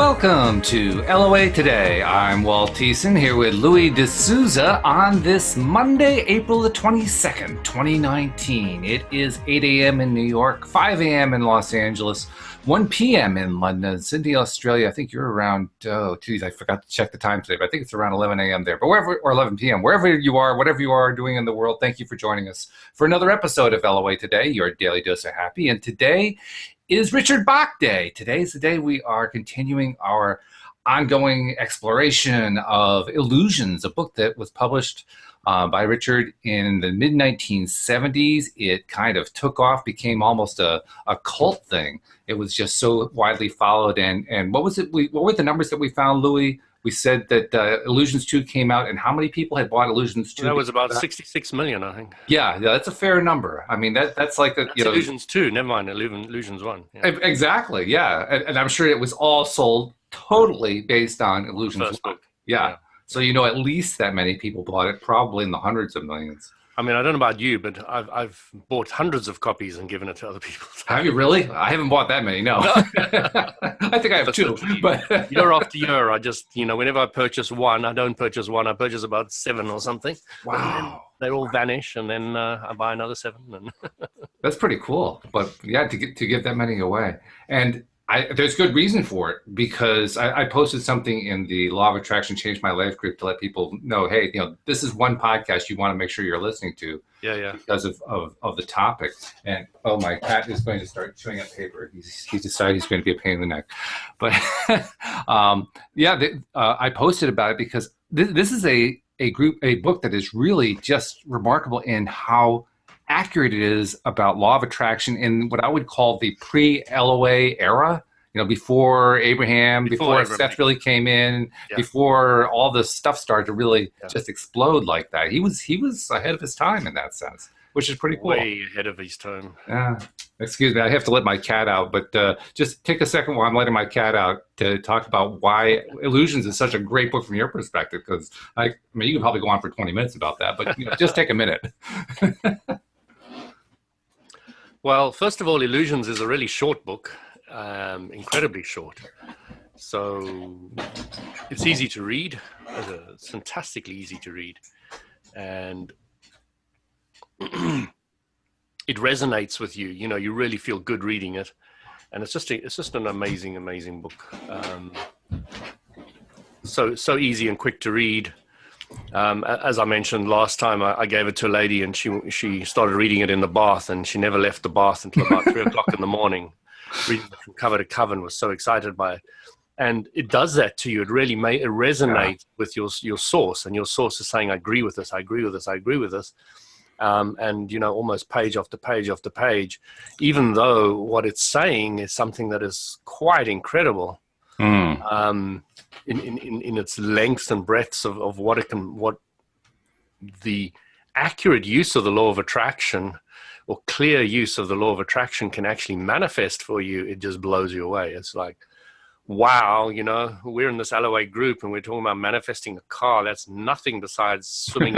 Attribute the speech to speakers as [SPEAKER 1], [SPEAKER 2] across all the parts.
[SPEAKER 1] Welcome to LOA Today. I'm Walt Thiessen here with Louis D'Souza on this Monday, April the 22nd, 2019. It is 8 a.m. in New York, 5 a.m. in Los Angeles, 1 p.m. in London, Sydney, Australia. I think you're around, I forgot to check the time today, but I think it's around 11 a.m. there. But wherever, or 11 p.m., wherever you are, whatever you are doing in the world, thank you for joining us for another episode of LOA Today, your daily dose of happy. And today is Richard Bach Day. Today is the day we are continuing our ongoing exploration of Illusions, a book that was published by Richard in the mid-1970s. It kind of took off, became almost a cult thing. It was just so widely followed. And what was it? What were the numbers that we found, Louis? We said that Illusions 2 came out, and how many people had bought Illusions 2?
[SPEAKER 2] That was about 66 million, I think.
[SPEAKER 1] Yeah, that's a fair number. I mean, that's like a,
[SPEAKER 2] that's Illusions 2, never mind Illusions 1. Yeah.
[SPEAKER 1] Exactly, yeah. And I'm sure it was all sold totally based on Illusions 1.
[SPEAKER 2] Book.
[SPEAKER 1] Yeah. So, at least that many people bought it, probably in the hundreds of millions.
[SPEAKER 2] I mean, I don't know about you, but I've bought hundreds of copies and given it to other people.
[SPEAKER 1] Have you really? I haven't bought that many, no. I think I have two. But
[SPEAKER 2] year after year, I just, whenever I purchase one, I don't purchase one, I purchase about 7 or something.
[SPEAKER 1] Wow.
[SPEAKER 2] They all vanish, and then I buy another 7. And
[SPEAKER 1] that's pretty cool. But yeah, to give that many away. And there's good reason for it, because I posted something in the Law of Attraction Changed My Life group to let people know, hey, this is one podcast you want to make sure you're listening to.
[SPEAKER 2] Yeah.
[SPEAKER 1] Because of the topic. And my cat is going to start chewing up paper. He's decided he's going to be a pain in the neck. But I posted about it because this is a book that is really just remarkable in how accurate it is about law of attraction in what I would call the pre-LOA era, before Abraham, before Seth really came in, before all this stuff started to really just explode like that. He was ahead of his time in that sense, which is pretty cool.
[SPEAKER 2] Way ahead of his time.
[SPEAKER 1] Excuse me, I have to let my cat out, but just take a second while I'm letting my cat out to talk about why Illusions is such a great book from your perspective, because I mean, you can probably go on for 20 minutes about that, but just take a minute.
[SPEAKER 2] Well, first of all, Illusions is a really short book, incredibly short. So it's easy to read. It's fantastically easy to read. And it resonates with you. You really feel good reading it. And it's just an amazing, amazing book. So easy and quick to read. As I mentioned last time, I gave it to a lady, and she started reading it in the bath, and she never left the bath until about 3 o'clock in the morning, reading it from cover to cover, and was so excited by it. And it does that to you. It really resonates with your source, and your source is saying, I agree with this, I agree with this, I agree with this. And, almost page after page after page, even though what it's saying is something that is quite incredible. In its lengths and breadths of what the accurate use of the law of attraction, or clear use of the law of attraction, can actually manifest for you. It just blows you away. It's like, wow, we're in this LOA group and we're talking about manifesting a car. That's nothing besides swimming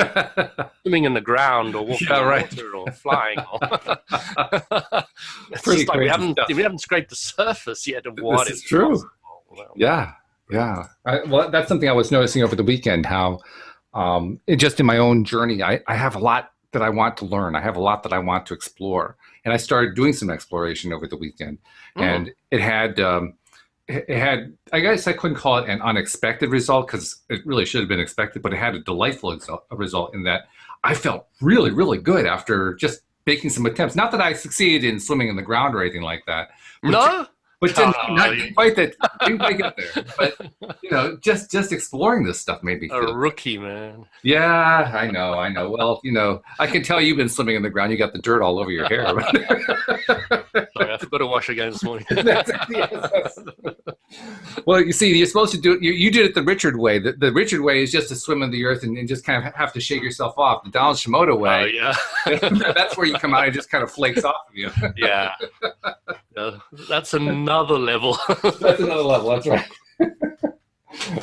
[SPEAKER 2] in the ground, or walking on water, or flying. It's just like we haven't scraped the surface yet of what is true. Well,
[SPEAKER 1] yeah. Well, that's something I was noticing over the weekend, how just in my own journey, I have a lot that I want to learn. I have a lot that I want to explore. And I started doing some exploration over the weekend. And it had, I guess I couldn't call it an unexpected result, because it really should have been expected, but it had a delightful result in that I felt really, really good after just making some attempts. Not that I succeeded in swimming in the ground or anything like that. But didn't quite get there. But just exploring this stuff made me feel
[SPEAKER 2] a rookie, man.
[SPEAKER 1] Yeah, I know. Well, I can tell you've been swimming in the ground. You got the dirt all over your hair.
[SPEAKER 2] Sorry, I forgot to wash again this morning.
[SPEAKER 1] Yes. Well, you see, you're supposed to do it. You did it the Richard way. The Richard way is just to swim in the earth and just kind of have to shake yourself off. The Donald Shimoda way. That's where you come out and just kind of flakes off of you.
[SPEAKER 2] Yeah. That's another level.
[SPEAKER 1] That's another level. That's right.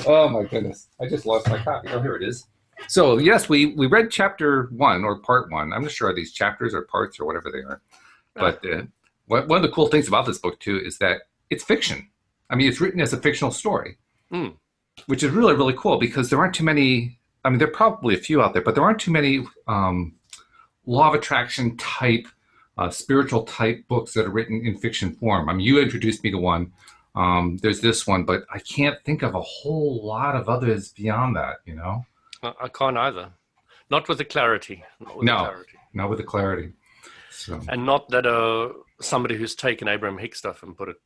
[SPEAKER 1] Oh my goodness! I just lost my copy. Oh, here it is. So yes, we read chapter 1 or part 1. I'm not sure are these chapters or parts or whatever they are. But one of the cool things about this book too is that it's fiction. I mean, it's written as a fictional story,
[SPEAKER 2] Mm.
[SPEAKER 1] which is really, really cool because there aren't too many. I mean, there are probably a few out there, but there aren't too many law of attraction type, spiritual type books that are written in fiction form. I mean, you introduced me to one. There's this one, but I can't think of a whole lot of others beyond that, you know?
[SPEAKER 2] I can't either. Not with the clarity. Not with the clarity.
[SPEAKER 1] Not with the clarity. So.
[SPEAKER 2] And not that somebody who's taken Abraham-Hicks stuff and put it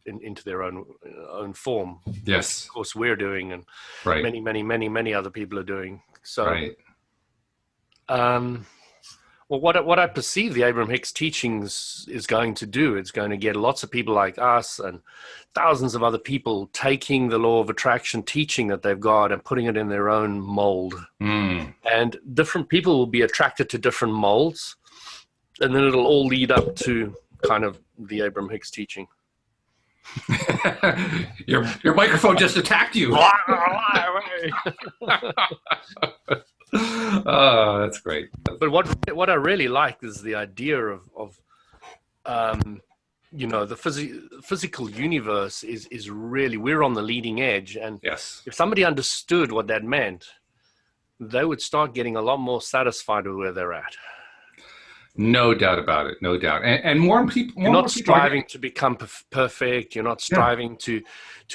[SPEAKER 2] into their own form.
[SPEAKER 1] Yes.
[SPEAKER 2] Of course, we're doing, and
[SPEAKER 1] right.
[SPEAKER 2] many other people are doing. So,
[SPEAKER 1] right.
[SPEAKER 2] Well, what I perceive the Abraham-Hicks teachings is going to do, it's going to get lots of people like us and thousands of other people taking the law of attraction teaching that they've got and putting it in their own mold.
[SPEAKER 1] Mm.
[SPEAKER 2] And different people will be attracted to different molds. And then it'll all lead up to kind of the Abraham-Hicks teaching.
[SPEAKER 1] Your microphone just attacked you. Oh, that's great.
[SPEAKER 2] But what I really like is the idea of you know, the physical universe is really, we're on the leading edge. And
[SPEAKER 1] yes,
[SPEAKER 2] if somebody understood what that meant, they would start getting a lot more satisfied with where they're at.
[SPEAKER 1] No doubt about it. No doubt. And more people.
[SPEAKER 2] You're not striving to become perfect. You're not striving to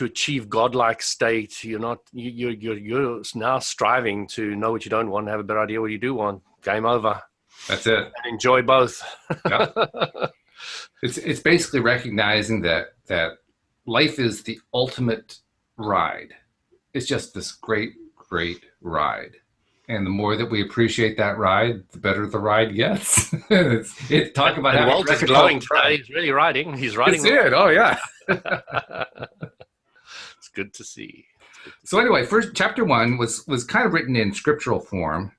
[SPEAKER 2] achieve godlike state. You're not. You're now striving to know what you don't want, have a better idea what you do want. Game over.
[SPEAKER 1] That's it.
[SPEAKER 2] And enjoy both.
[SPEAKER 1] Yeah. It's basically recognizing that life is the ultimate ride. It's just this great ride. And the more that we appreciate that ride, the better the ride gets. Talk about
[SPEAKER 2] and Walter's glowing today. He's really riding. He's riding.
[SPEAKER 1] It's it. Oh, yeah.
[SPEAKER 2] It's good to see.
[SPEAKER 1] So anyway, first chapter 1 was kind of written in scriptural form,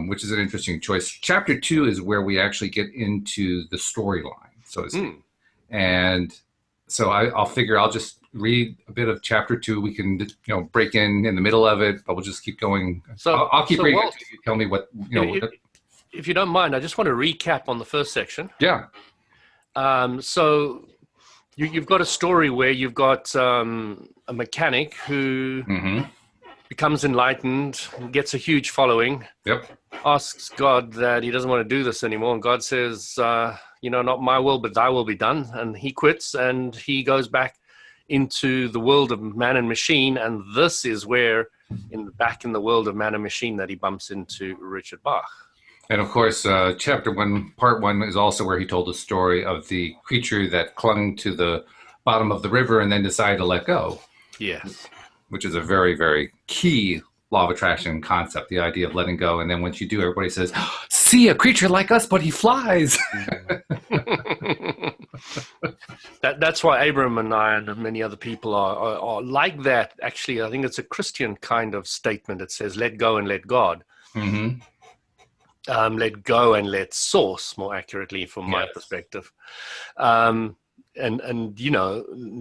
[SPEAKER 1] which is an interesting choice. Chapter 2 is where we actually get into the storyline, so to speak. And so I'll figure I'll just read a bit of chapter 2. We can, break in the middle of it, but we'll just keep going. So I'll keep reading until you tell me what,
[SPEAKER 2] If you don't mind, I just want to recap on the first section.
[SPEAKER 1] Yeah.
[SPEAKER 2] So you've got a story where you've got a mechanic who becomes enlightened, gets a huge following.
[SPEAKER 1] Yep.
[SPEAKER 2] Asks God that he doesn't want to do this anymore. And God says, not my will, but thy will be done. And he quits and he goes back into the world of man and machine. And this is where, back in the world of man and machine, that he bumps into Richard Bach.
[SPEAKER 1] And of course, chapter 1, part 1 is also where he told the story of the creature that clung to the bottom of the river and then decided to let go.
[SPEAKER 2] Yes.
[SPEAKER 1] Which is a very, very key law of attraction concept, the idea of letting go. And then once you do, everybody says, see, a creature like us, but he flies.
[SPEAKER 2] That's why Abraham and I and many other people are like that. Actually, I think it's a Christian kind of statement. It says, let go and let God.
[SPEAKER 1] Mm-hmm.
[SPEAKER 2] Let go and let source, more accurately, from my perspective. And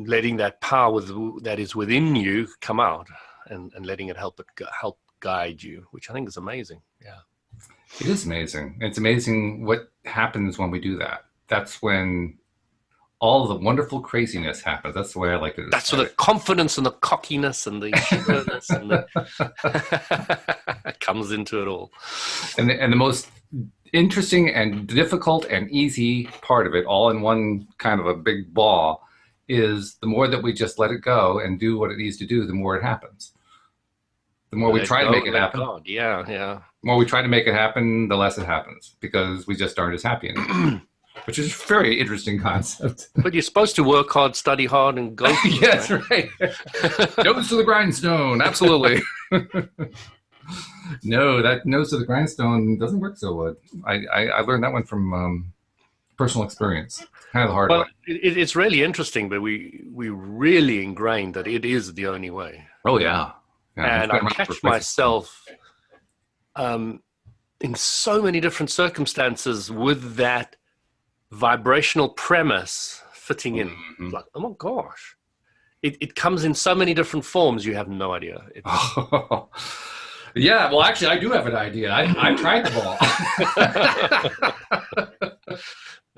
[SPEAKER 2] letting that power that is within you come out and letting it help guide you, which I think is amazing. Yeah.
[SPEAKER 1] It is amazing. It's amazing what happens when we do that. That's when all the wonderful craziness happens. That's the way I like to describe it.
[SPEAKER 2] That's where the confidence and the cockiness and the sureness and comes into it all.
[SPEAKER 1] And the most interesting and difficult and easy part of it, all in one kind of a big ball, is the more that we just let it go and do what it needs to do, the more it happens. The more we try to make it happen.
[SPEAKER 2] Yeah.
[SPEAKER 1] The more we try to make it happen, the less it happens, because we just aren't as happy anymore. Which is a very interesting concept.
[SPEAKER 2] But you're supposed to work hard, study hard, and go.
[SPEAKER 1] Yes, right. Nose to the grindstone, absolutely. No, that nose to the grindstone doesn't work so well. I learned that one from personal experience. Kind of the hard way.
[SPEAKER 2] It's really interesting, but we really ingrained that it is the only way.
[SPEAKER 1] Oh, yeah.
[SPEAKER 2] And I catch myself in so many different circumstances with that vibrational premise fitting in.
[SPEAKER 1] Mm-hmm.
[SPEAKER 2] Like, oh my gosh. It comes in so many different forms, you have no idea.
[SPEAKER 1] Yeah, well, actually, I do have an idea. I tried the ball.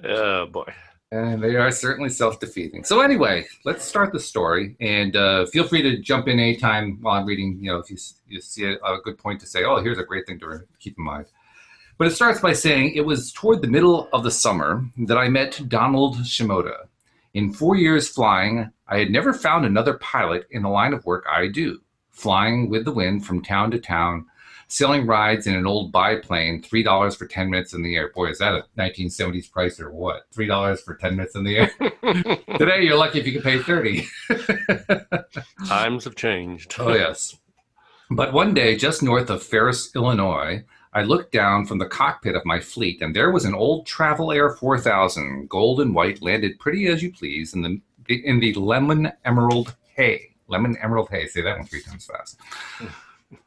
[SPEAKER 2] Oh, boy.
[SPEAKER 1] And they are certainly self-defeating. So anyway, let's start the story, and feel free to jump in anytime while I'm reading. You know, if you see a good point to say, oh, here's a great thing to keep in mind. But it starts by saying, it was toward the middle of the summer that I met Donald Shimoda. In 4 years flying, I had never found another pilot in the line of work I do, flying with the wind from town to town, selling rides in an old biplane, $3 for 10 minutes in the air. Boy, is that a 1970s price or what? $3 for 10 minutes in the air? Today, you're lucky if you can pay 30.
[SPEAKER 2] Times have changed.
[SPEAKER 1] Oh, yes. But one day, just north of Ferris, Illinois, I looked down from the cockpit of my fleet, and there was an old Travel Air 4000, gold and white, landed pretty as you please in the lemon emerald hay. Lemon emerald hay. Say that one 3 times fast.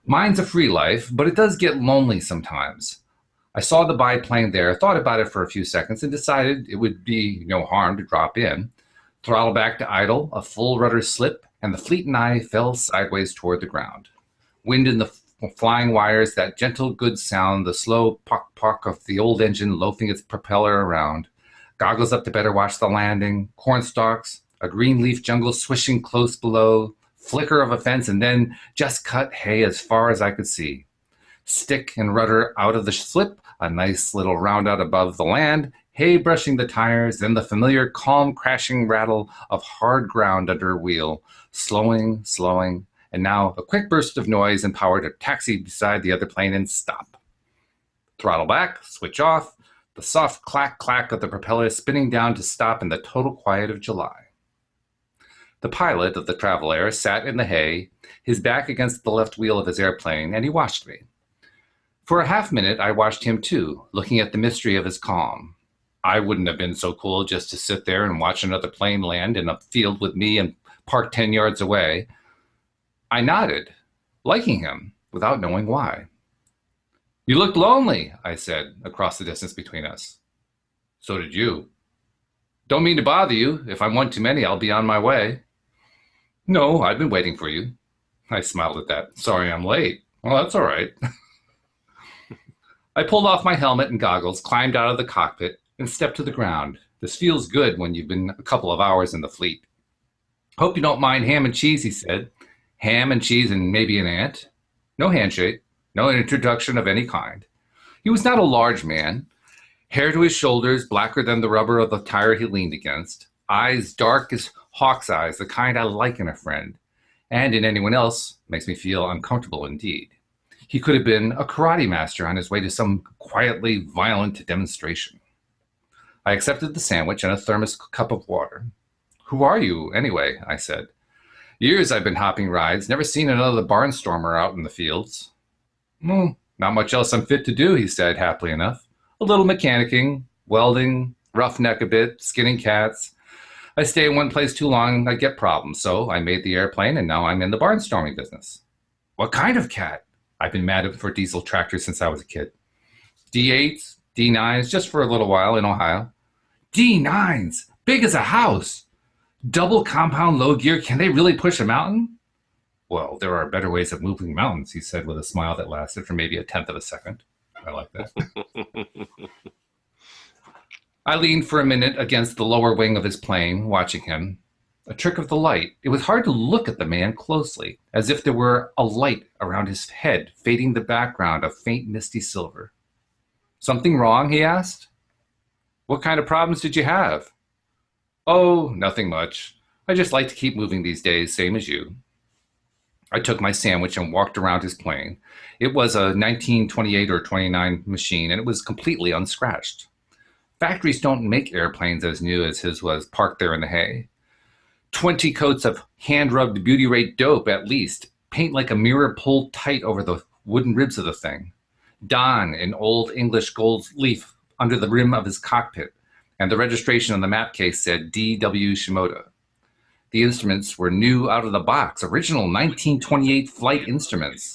[SPEAKER 1] Mine's a free life, but it does get lonely sometimes. I saw the biplane there, thought about it for a few seconds, and decided it would be no harm to drop in. Throttle back to idle, a full rudder slip, and the fleet and I fell sideways toward the ground. Wind in the flying wires, that gentle good sound, the slow pock-pock of the old engine loafing its propeller around. Goggles up to better watch the landing, cornstalks, a green leaf jungle swishing close below, flicker of a fence, and then just cut hay as far as I could see. Stick and rudder out of the slip, a nice little round out above the land, hay brushing the tires, then the familiar calm crashing rattle of hard ground under a wheel, slowing, and now a quick burst of noise and power to taxi beside the other plane and stop. Throttle back, switch off, the soft clack-clack of the propeller spinning down to stop in the total quiet of July. The pilot of the Travel Air sat in the hay, his back against the left wheel of his airplane, and he watched me. For a half-minute, I watched him too, looking at the mystery of his calm. I wouldn't have been so cool just to sit there and watch another plane land in a field with me and parked 10 yards away. I nodded, liking him, without knowing why. "You looked lonely," I said, across the distance between us. "So did you." "Don't mean to bother you. If I'm one too many, I'll be on my way." "No, I've been waiting for you." I smiled at that. "Sorry I'm late." "Well, that's all right." I pulled off my helmet and goggles, climbed out of the cockpit, and stepped to the ground. This feels good when you've been a couple of hours in the fleet. "Hope you don't mind ham and cheese," he said. "Ham and cheese and maybe an ant." No handshake, no introduction of any kind. He was not a large man. Hair to his shoulders, blacker than the rubber of the tire he leaned against. Eyes dark as hawk's eyes, the kind I like in a friend. And in anyone else, makes me feel uncomfortable indeed. He could have been a karate master on his way to some quietly violent demonstration. I accepted the sandwich and a thermos cup of water. "Who are you, anyway?" I said. "Years I've been hopping rides, never seen another barnstormer out in the fields." "Not much else I'm fit to do," he said, happily enough. "A little mechanicking, welding, roughneck a bit, skinning cats. I stay in one place too long, I get problems, so I made the airplane, and now I'm in the barnstorming business." "What kind of cat?" "I've been mad for diesel tractors since I was a kid." "D8s, D9s, just for a little while in Ohio." "D9s? Big as a house? Double compound low gear, can they really push a mountain?" "Well, there are better ways of moving mountains," he said with a smile that lasted for maybe a tenth of a second. I like that. I leaned for a minute against the lower wing of his plane, watching him. A trick of the light. It was hard to look at the man closely, as if there were a light around his head, fading the background of faint misty silver. "Something wrong?" he asked. "What kind of problems did you have?" "Oh, nothing much. I just like to keep moving these days, same as you." I took my sandwich and walked around his plane. It was a 1928 or 29 machine, and it was completely unscratched. Factories don't make airplanes as new as his was, parked there in the hay. 20 coats of hand-rubbed beauty-rate dope at least, paint like a mirror pulled tight over the wooden ribs of the thing. Don in old English gold leaf under the rim of his cockpit, and the registration on the map case said D.W. Shimoda. The instruments were new out of the box, original 1928 flight instruments.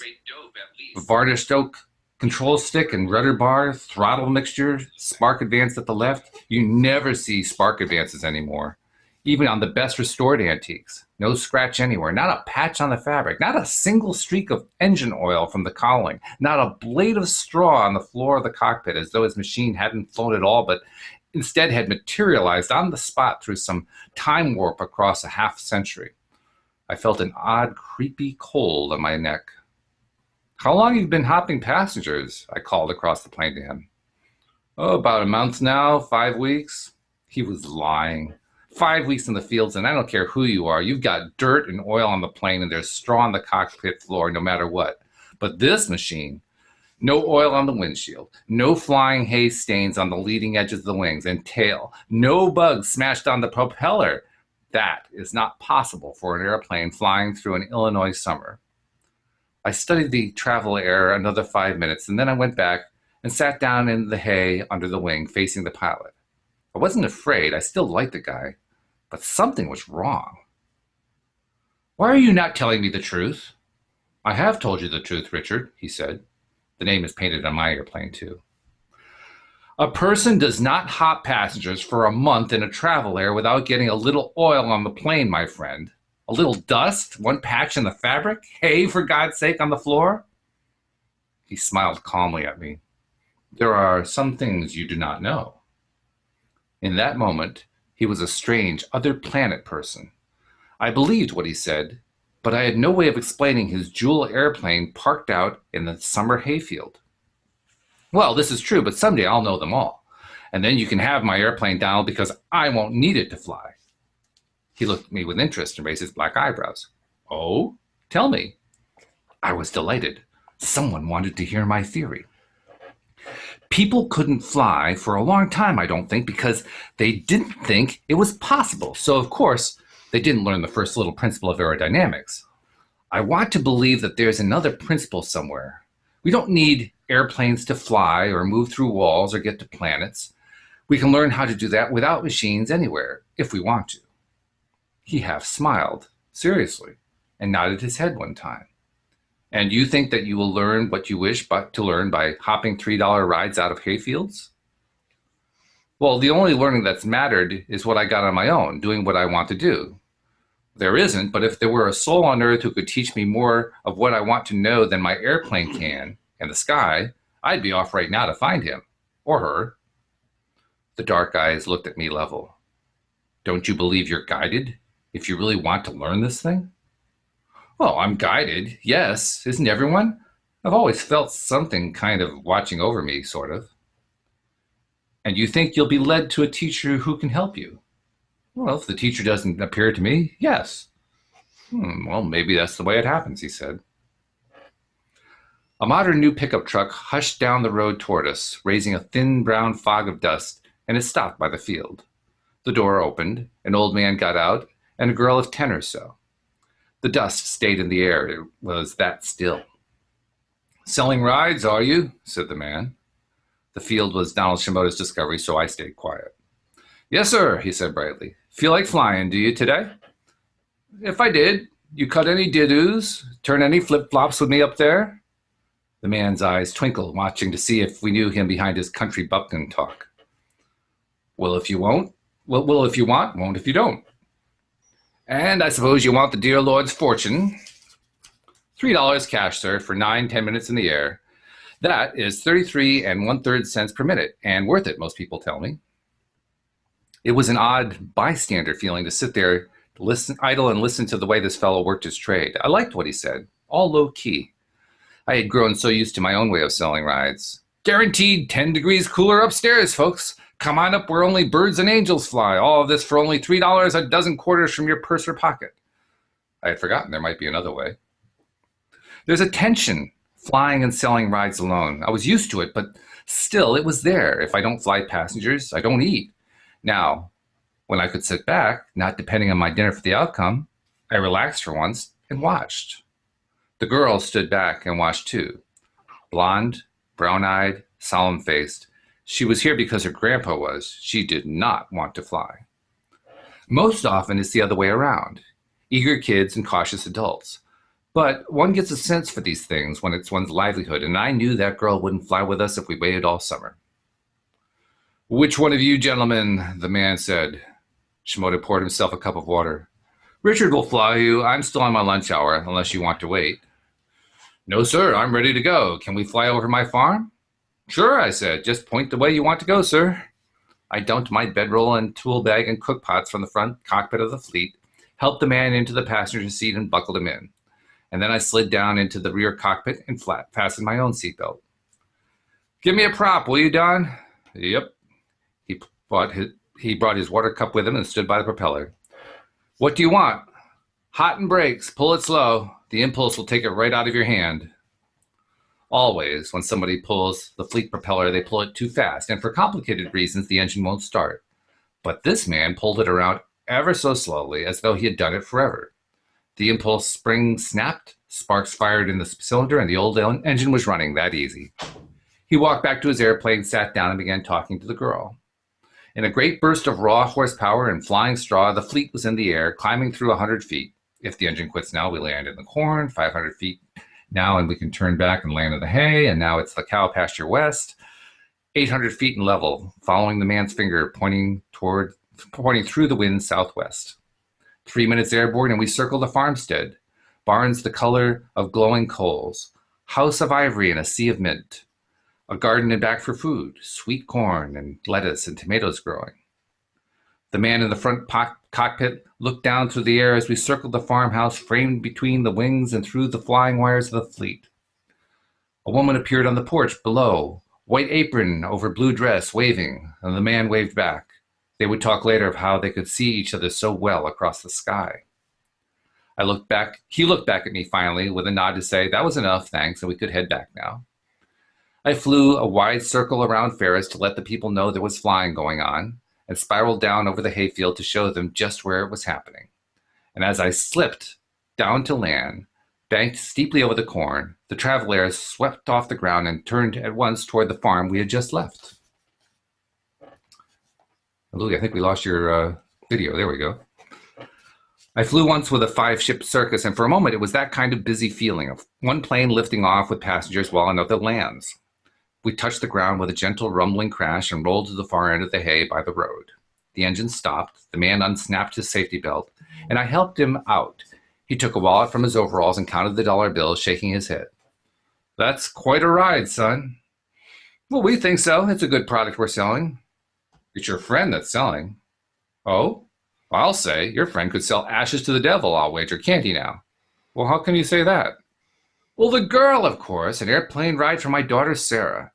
[SPEAKER 1] Varnished oak control stick and rudder bar, throttle mixture, spark advance at the left. You never see spark advances anymore, even on the best restored antiques. No scratch anywhere, not a patch on the fabric, not a single streak of engine oil from the cowling, not a blade of straw on the floor of the cockpit, as though his machine hadn't flown at all, but instead had materialized on the spot through some time warp across a half century. I felt an odd, creepy cold on my neck. "How long have you been hopping passengers?" I called across the plane to him. "Oh, about a month now, 5 weeks." He was lying. 5 weeks in the fields, and I don't care who you are. You've got dirt and oil on the plane, and there's straw on the cockpit floor no matter what. But this machine, no oil on the windshield, no flying hay stains on the leading edges of the wings and tail, no bugs smashed on the propeller. That is not possible for an airplane flying through an Illinois summer. I studied the travel air another 5 minutes, and then I went back and sat down in the hay under the wing facing the pilot. I wasn't afraid. I still liked the guy, but something was wrong. "Why are you not telling me the truth?" "I have told you the truth, Richard," he said. The name is painted on my airplane, too. "A person does not hop passengers for a month in a travel air without getting a little oil on the plane, my friend. A little dust, one patch in the fabric, hay, for God's sake, on the floor." He smiled calmly at me. "There are some things you do not know." In that moment, he was a strange, other planet person. I believed what he said, but I had no way of explaining his jewel airplane parked out in the summer hayfield. "Well, this is true, but someday I'll know them all. And then you can have my airplane down because I won't need it to fly." He looked at me with interest and raised his black eyebrows. "Oh, tell me." I was delighted. Someone wanted to hear my theory. People couldn't fly for a long time, I don't think, because they didn't think it was possible. So, of course, they didn't learn the first little principle of aerodynamics. I want to believe that there's another principle somewhere. We don't need airplanes to fly or move through walls or get to planets. We can learn how to do that without machines anywhere, if we want to. He half smiled, seriously, and nodded his head one time. "And you think that you will learn what you wish to learn by hopping $3 rides out of hayfields?" "Well, the only learning that's mattered is what I got on my own, doing what I want to do. There isn't, but if there were a soul on earth who could teach me more of what I want to know than my airplane can, and the sky, I'd be off right now to find him, or her." The dark eyes looked at me level. "Don't you believe you're guided, if you really want to learn this thing?" "Well, I'm guided, yes. Isn't everyone? I've always felt something kind of watching over me, sort of." "And you think you'll be led to a teacher who can help you?" "Well, if the teacher doesn't appear to me, yes." Well, maybe that's the way it happens," he said. A modern new pickup truck hushed down the road toward us, raising a thin brown fog of dust, and it stopped by the field. The door opened, an old man got out, and a girl of 10 or so. The dust stayed in the air. It was that still. "Selling rides, are you?" said the man. The field was Donald Shimoda's discovery, so I stayed quiet. "Yes, sir," he said brightly. "Feel like flying, do you, today?" "If I did. You cut any did-dos? Turn any flip-flops with me up there?" The man's eyes twinkled, watching to see if we knew him behind his country bumpkin talk. Well, if you want, won't if you don't." "And I suppose you want the dear Lord's fortune." $3 cash, sir, for 9-10 minutes in the air. That is 33 1/3 cents per minute, and worth it, most people tell me. It was an odd bystander feeling to sit there, idle and listen to the way this fellow worked his trade. I liked what he said, all low key. I had grown so used to my own way of selling rides. "Guaranteed 10 degrees cooler upstairs, folks. Come on up where only birds and angels fly. All of this for only $3 a dozen quarters from your purse or pocket." I had forgotten there might be another way. There's a tension flying and selling rides alone. I was used to it, but still it was there. If I don't fly passengers, I don't eat. Now, when I could sit back, not depending on my dinner for the outcome, I relaxed for once and watched. The girl stood back and watched too. Blonde, brown-eyed, solemn-faced. She was here because her grandpa was. She did not want to fly. Most often it's the other way around. Eager kids and cautious adults. But one gets a sense for these things when it's one's livelihood, and I knew that girl wouldn't fly with us if we waited all summer. "Which one of you gentlemen?" the man said. Shimoda poured himself a cup of water. "Richard will fly you. I'm still on my lunch hour, unless you want to wait." "No, sir, I'm ready to go. Can we fly over my farm?" "Sure," I said. "Just point the way you want to go, sir." I dumped my bedroll and tool bag and cook pots from the front cockpit of the fleet, helped the man into the passenger seat and buckled him in. And then I slid down into the rear cockpit and fastened my own seatbelt. Give me a prop, will you, Don? Yep. He brought his water cup with him and stood by the propeller. What do you want? Hot and brakes. Pull it slow. The impulse will take it right out of your hand. Always, when somebody pulls the fleet propeller, they pull it too fast, and for complicated reasons, the engine won't start. But this man pulled it around ever so slowly, as though he had done it forever. The impulse spring snapped, sparks fired in the cylinder, and the old engine was running that easy. He walked back to his airplane, sat down, and began talking to the girl. In a great burst of raw horsepower and flying straw, the fleet was in the air, climbing through 100 feet. If the engine quits now, we land in the corn, 500 feet now, and we can turn back and land in the hay, and now it's the cow pasture west, 800 feet in level, following the man's finger pointing through the wind southwest. 3 minutes airborne, and we circle the farmstead. Barns the color of glowing coals. House of ivory in a sea of mint. A garden and back for food. Sweet corn and lettuce and tomatoes growing. The man in the front cockpit looked down through the air as we circled the farmhouse, framed between the wings and through the flying wires of the fleet. A woman appeared on the porch below, white apron over blue dress, waving, and the man waved back. They would talk later of how they could see each other so well across the sky. I looked back. He looked back at me finally with a nod to say, that was enough, thanks, and we could head back now. I flew a wide circle around Ferris to let the people know there was flying going on, and spiraled down over the hayfield to show them just where it was happening. And as I slipped down to land, banked steeply over the corn, the travel air swept off the ground and turned at once toward the farm we had just left. Louie, I think we lost your video. There we go. I flew once with a 5-ship circus, and for a moment it was that kind of busy feeling of one plane lifting off with passengers while another lands. We touched the ground with a gentle rumbling crash and rolled to the far end of the hay by the road. The engine stopped, the man unsnapped his safety belt, and I helped him out. He took a wallet from his overalls and counted the dollar bills, shaking his head. That's quite a ride, son. Well, we think so. It's a good product we're selling. It's your friend that's selling. Oh? I'll say, your friend could sell ashes to the devil, I'll wager, can't he now? Well, how can you say that? Well, the girl, of course, an airplane ride for my daughter, Sarah.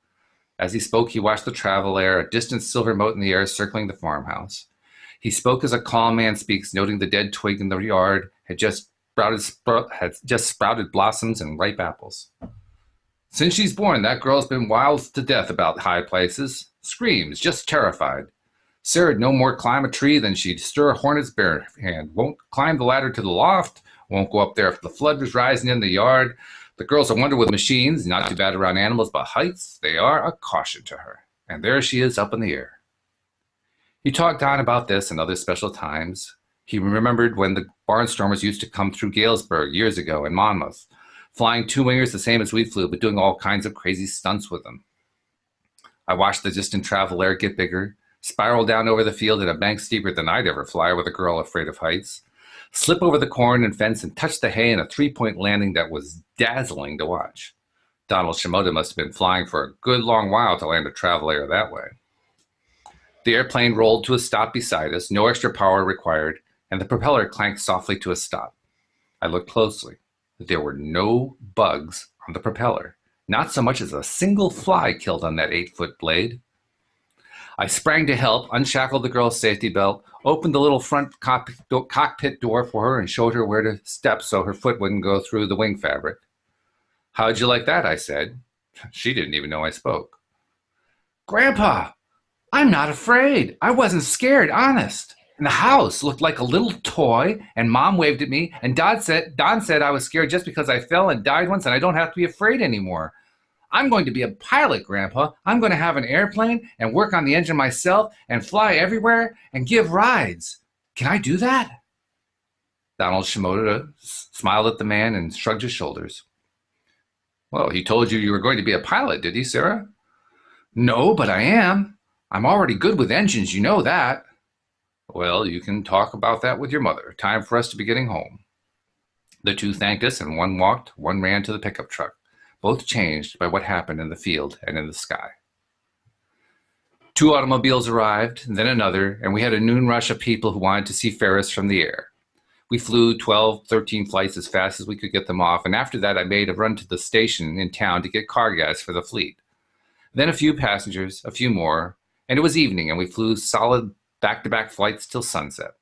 [SPEAKER 1] As he spoke, he watched the travel air, a distant silver mote in the air circling the farmhouse. He spoke as a calm man speaks, noting the dead twig in the yard had just sprouted blossoms and ripe apples. Since she's born, that girl's been wild to death about high places. Screams, just terrified. Sarah'd no more climb a tree than she'd stir a hornet's bare hand. Won't climb the ladder to the loft. Won't go up there if the flood was rising in the yard. The girl's a wonder with machines, not too bad around animals, but heights, they are a caution to her. And there she is up in the air. He talked on about this and other special times. He remembered when the barnstormers used to come through Galesburg years ago in Monmouth, flying two-wingers the same as we flew, but doing all kinds of crazy stunts with them. I watched the distant travel air get bigger, spiral down over the field in a bank steeper than I'd ever fly with a girl afraid of heights, slip over the corn and fence and touch the hay in a 3-point landing that was dazzling to watch. Donald Shimoda must have been flying for a good long while to land a travel air that way. The airplane rolled to a stop beside us, no extra power required, and the propeller clanked softly to a stop. I looked closely. There were no bugs on the propeller, not so much as a single fly killed on that 8-foot blade. I sprang to help, unshackled the girl's safety belt, opened the little front cockpit door for her, and showed her where to step so her foot wouldn't go through the wing fabric. How'd you like that? I said. She didn't even know I spoke. Grandpa, I'm not afraid. I wasn't scared, honest. And the house looked like a little toy, and Mom waved at me, and Don said I was scared just because I fell and died once, and I don't have to be afraid anymore. I'm going to be a pilot, Grandpa. I'm going to have an airplane and work on the engine myself and fly everywhere and give rides. Can I do that? Donald Shimoda smiled at the man and shrugged his shoulders. Well, he told you were going to be a pilot, did he, Sarah? No, but I am. I'm already good with engines, you know that. Well, you can talk about that with your mother. Time for us to be getting home. The two thanked us, and one walked, one ran to the pickup truck, both changed by what happened in the field and in the sky. 2 automobiles arrived, and then another, and we had a noon rush of people who wanted to see Ferris from the air. We flew 12, 13 flights as fast as we could get them off, and after that I made a run to the station in town to get car gas for the fleet. Then a few passengers, a few more, and it was evening, and we flew solid back-to-back flights till sunset.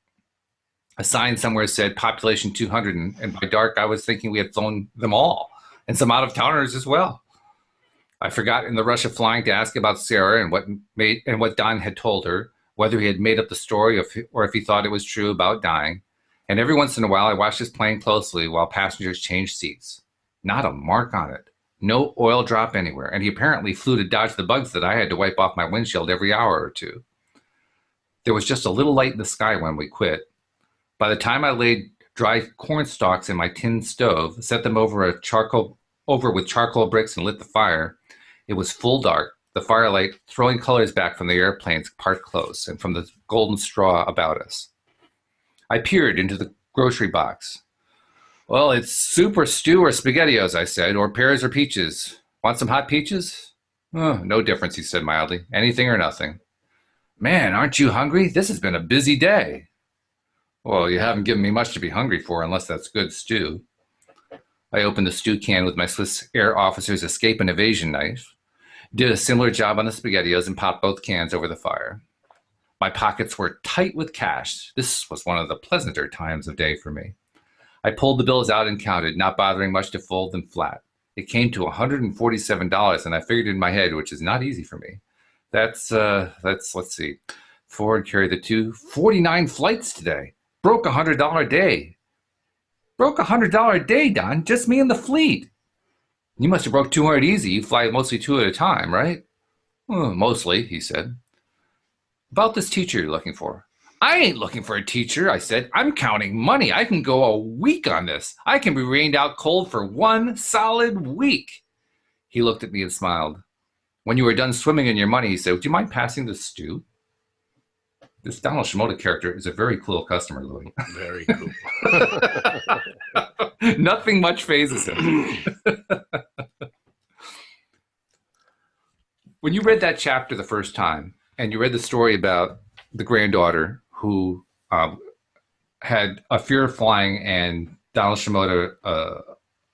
[SPEAKER 1] A sign somewhere said population 200, and by dark I was thinking we had flown them all, and some out-of-towners as well. I forgot in the rush of flying to ask about Sarah and what Don had told her, whether he had made up the story or if he thought it was true about dying. And every once in a while I watched his plane closely while passengers changed seats. Not a mark on it. No oil drop anywhere, and he apparently flew to dodge the bugs that I had to wipe off my windshield every hour or two. There was just a little light in the sky when we quit. By the time I laid dry corn stalks in my tin stove, set them over with charcoal bricks and lit the fire, it was full dark, the firelight throwing colors back from the airplanes parked close and from the golden straw about us. I peered into the grocery box. Well, it's soup or stew or SpaghettiOs, I said, or pears or peaches. Want some hot peaches? Oh, no difference, he said mildly. Anything or nothing. Man, aren't you hungry? This has been a busy day. Well, you haven't given me much to be hungry for unless that's good stew. I opened the stew can with my Swiss Air officer's escape and evasion knife, did a similar job on the SpaghettiOs, and popped both cans over the fire. My pockets were tight with cash. This was one of the pleasanter times of day for me. I pulled the bills out and counted, not bothering much to fold them flat. It came to $147, and I figured in my head, which is not easy for me. That's let's see. Ford carried the 49 flights today. Broke $100 a day. Broke $100 a day, Don. Just me and the fleet. You must have broke 200 easy. You fly mostly 2 at a time, right? Oh, mostly, he said. About this teacher you're looking for. I ain't looking for a teacher, I said. I'm counting money. I can go a week on this. I can be rained out cold for 1 solid week. He looked at me and smiled. When you were done swimming in your money, he said, would you mind passing the stew? This Donald Shimoda character is a very cool customer, Louis.
[SPEAKER 2] Very cool.
[SPEAKER 1] Nothing much phases him. When you read that chapter the first time, and you read the story about the granddaughter who had a fear of flying, and Donald Shimoda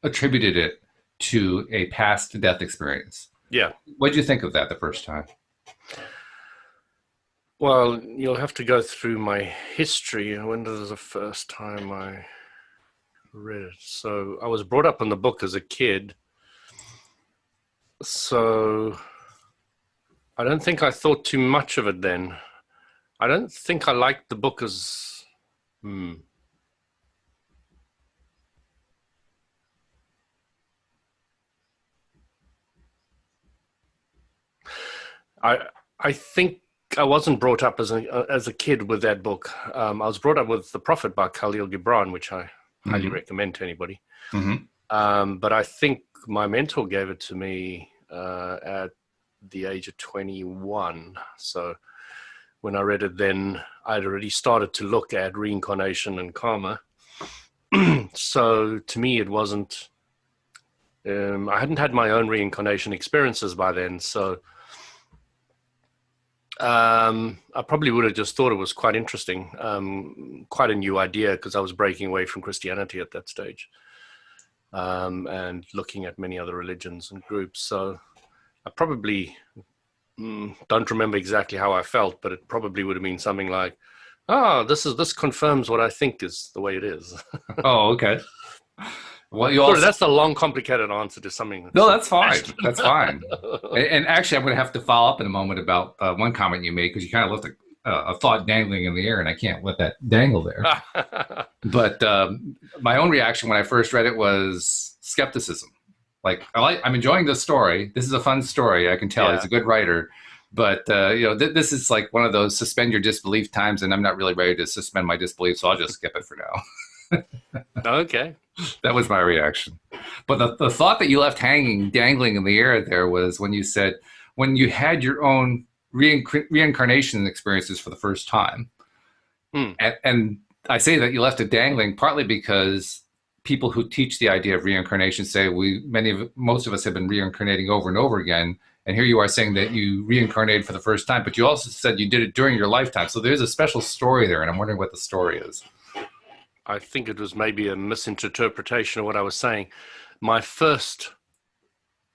[SPEAKER 1] attributed it to a past death experience.
[SPEAKER 2] Yeah.
[SPEAKER 1] What did you think of that the first time?
[SPEAKER 2] Well, you'll have to go through my history. When was the first time I read it? So I was brought up in the book as a kid. So I don't think I thought too much of it then. I don't think I liked the book as... I think I wasn't brought up as a kid with that book. I was brought up with The Prophet by Khalil Gibran, which I highly recommend to anybody. But I think my mentor gave it to me at the age of 21. So when I read it then, I'd already started to look at reincarnation and karma. So to me, it wasn't... I hadn't had my own reincarnation experiences by then, so... I probably would have just thought it was quite interesting, quite a new idea, because I was breaking away from Christianity at that stage, and looking at many other religions and groups. So I probably don't remember exactly how I felt, but it probably would have been something like, "Oh, this confirms what I think is the way it is."
[SPEAKER 1] Oh, okay. Well, you also...
[SPEAKER 2] that's a long, complicated answer to something.
[SPEAKER 1] No, that's fine. That's fine. And actually, I'm going to have to follow up in a moment about one comment you made, because you kind of left a thought dangling in the air, and I can't let that dangle there. But my own reaction when I first read it was skepticism. Like, I'm enjoying this story. This is a fun story. I can tell he's a good writer. But this is like one of those suspend your disbelief times, and I'm not really ready to suspend my disbelief, so I'll just skip it for now.
[SPEAKER 2] Okay.
[SPEAKER 1] That was my reaction. But the thought that you left dangling in the air there was when you said, when you had your own reincarnation experiences for the first time. And I say that you left it dangling partly because people who teach the idea of reincarnation say most of us have been reincarnating over and over again. And here you are saying that you reincarnated for the first time, but you also said you did it during your lifetime. So there's a special story there, and I'm wondering what the story is.
[SPEAKER 2] I think it was maybe a misinterpretation of what I was saying. My first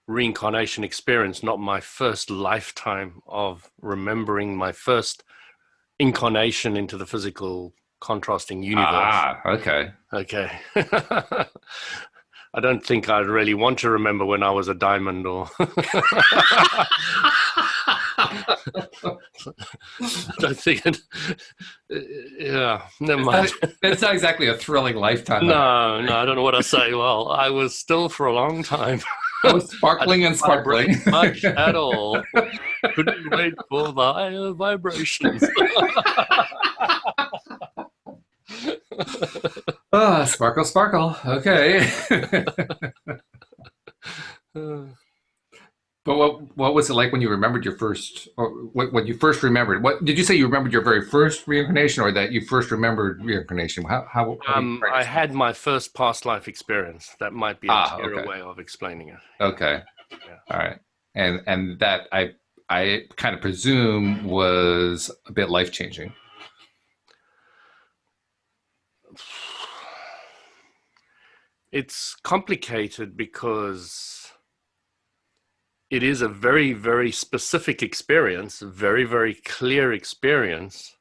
[SPEAKER 2] reincarnation experience, not my first lifetime of remembering my first incarnation into the physical contrasting universe.
[SPEAKER 1] Ah, okay.
[SPEAKER 2] Okay. I don't think I'd really want to remember when I was a diamond or... I don't think it... Yeah, never mind.
[SPEAKER 1] It's not exactly a thrilling lifetime.
[SPEAKER 2] No, I don't know what I say. Well, I was still for a long time.
[SPEAKER 1] I was sparkling and sparkling.
[SPEAKER 2] Much at all. Couldn't wait for the higher vibrations.
[SPEAKER 1] Ah, sparkle, sparkle. Okay. But what was it like when you remembered your first, or what you first remembered? What did you say you remembered your very first reincarnation, or that you first remembered reincarnation? How
[SPEAKER 2] I had my first past life experience. That might be a clearer way of explaining it.
[SPEAKER 1] Okay. Yeah. All right. And that I kind of presume was a bit life-changing.
[SPEAKER 2] It's complicated because it is a very, very specific experience, a very, very clear experience.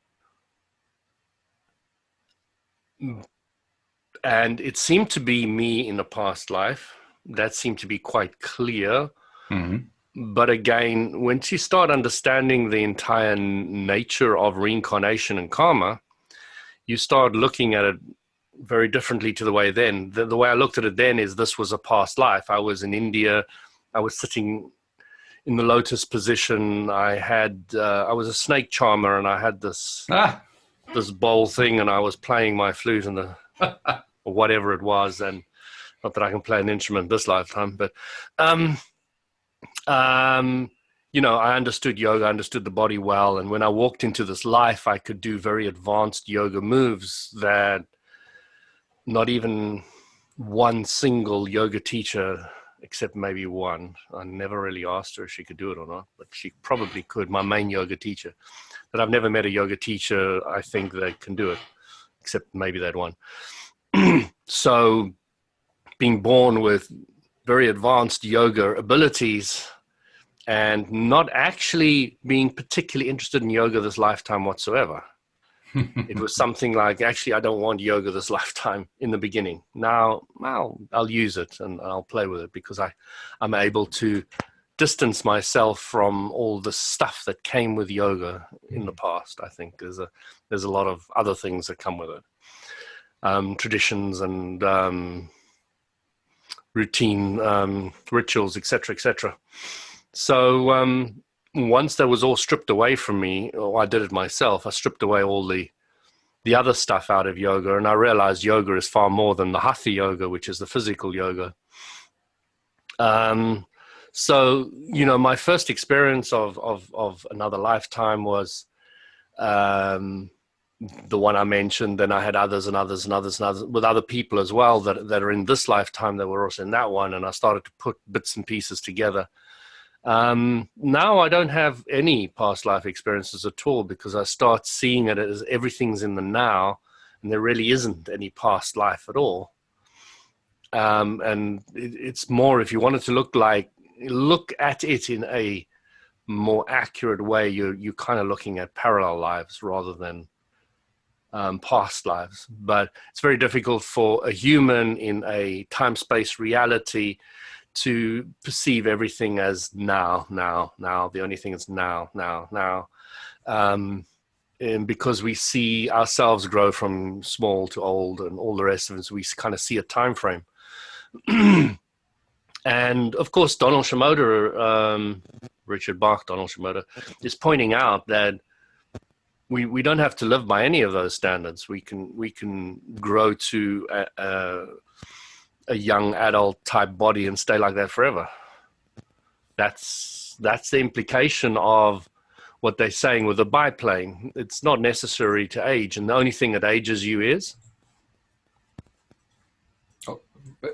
[SPEAKER 2] And it seemed to be me in a past life. That seemed to be quite clear. Mm-hmm. But again, once you start understanding the entire nature of reincarnation and karma, you start looking at it very differently to the way then. The way I looked at it then is this was a past life. I was in India. I was sitting in the lotus position. I was a snake charmer, and I had this bowl thing, and I was playing my flute and or whatever it was. And not that I can play an instrument this lifetime, but you know, I understood yoga, I understood the body well. And when I walked into this life, I could do very advanced yoga moves that not even one single yoga teacher, except maybe one, I never really asked her if she could do it or not, but she probably could, my main yoga teacher. But I've never met a yoga teacher, I think, that can do it, except maybe that one. So being born with very advanced yoga abilities and not actually being particularly interested in yoga this lifetime whatsoever. It was something like, actually, I don't want yoga this lifetime in the beginning. Now, I'll use it and I'll play with it because I'm able to distance myself from all the stuff that came with yoga in the past. I think there's a lot of other things that come with it. Traditions and routine rituals, etc., etc. So once that was all stripped away from me, or I did it myself, I stripped away all the other stuff out of yoga, and I realized yoga is far more than the hatha yoga, which is the physical yoga. So, you know, my first experience of another lifetime was the one I mentioned. Then I had others and others and others and others with other people as well that are in this lifetime that were also in that one, and I started to put bits and pieces together. Now I don't have any past life experiences at all because I start seeing it as everything's in the now, and there really isn't any past life at all. And it's more, if you wanted to look at it in a more accurate way, you're kind of looking at parallel lives rather than past lives. But it's very difficult for a human in a time-space reality to perceive everything as now. The only thing is now. And because we see ourselves grow from small to old and all the rest of it, so we kind of see a time frame. And of course, Richard Bach, Donald Shimoda, is pointing out that we don't have to live by any of those standards. We can grow to a young adult type body and stay like that forever. That's the implication of what they're saying with the biplane. It's not necessary to age, and the only thing that ages you is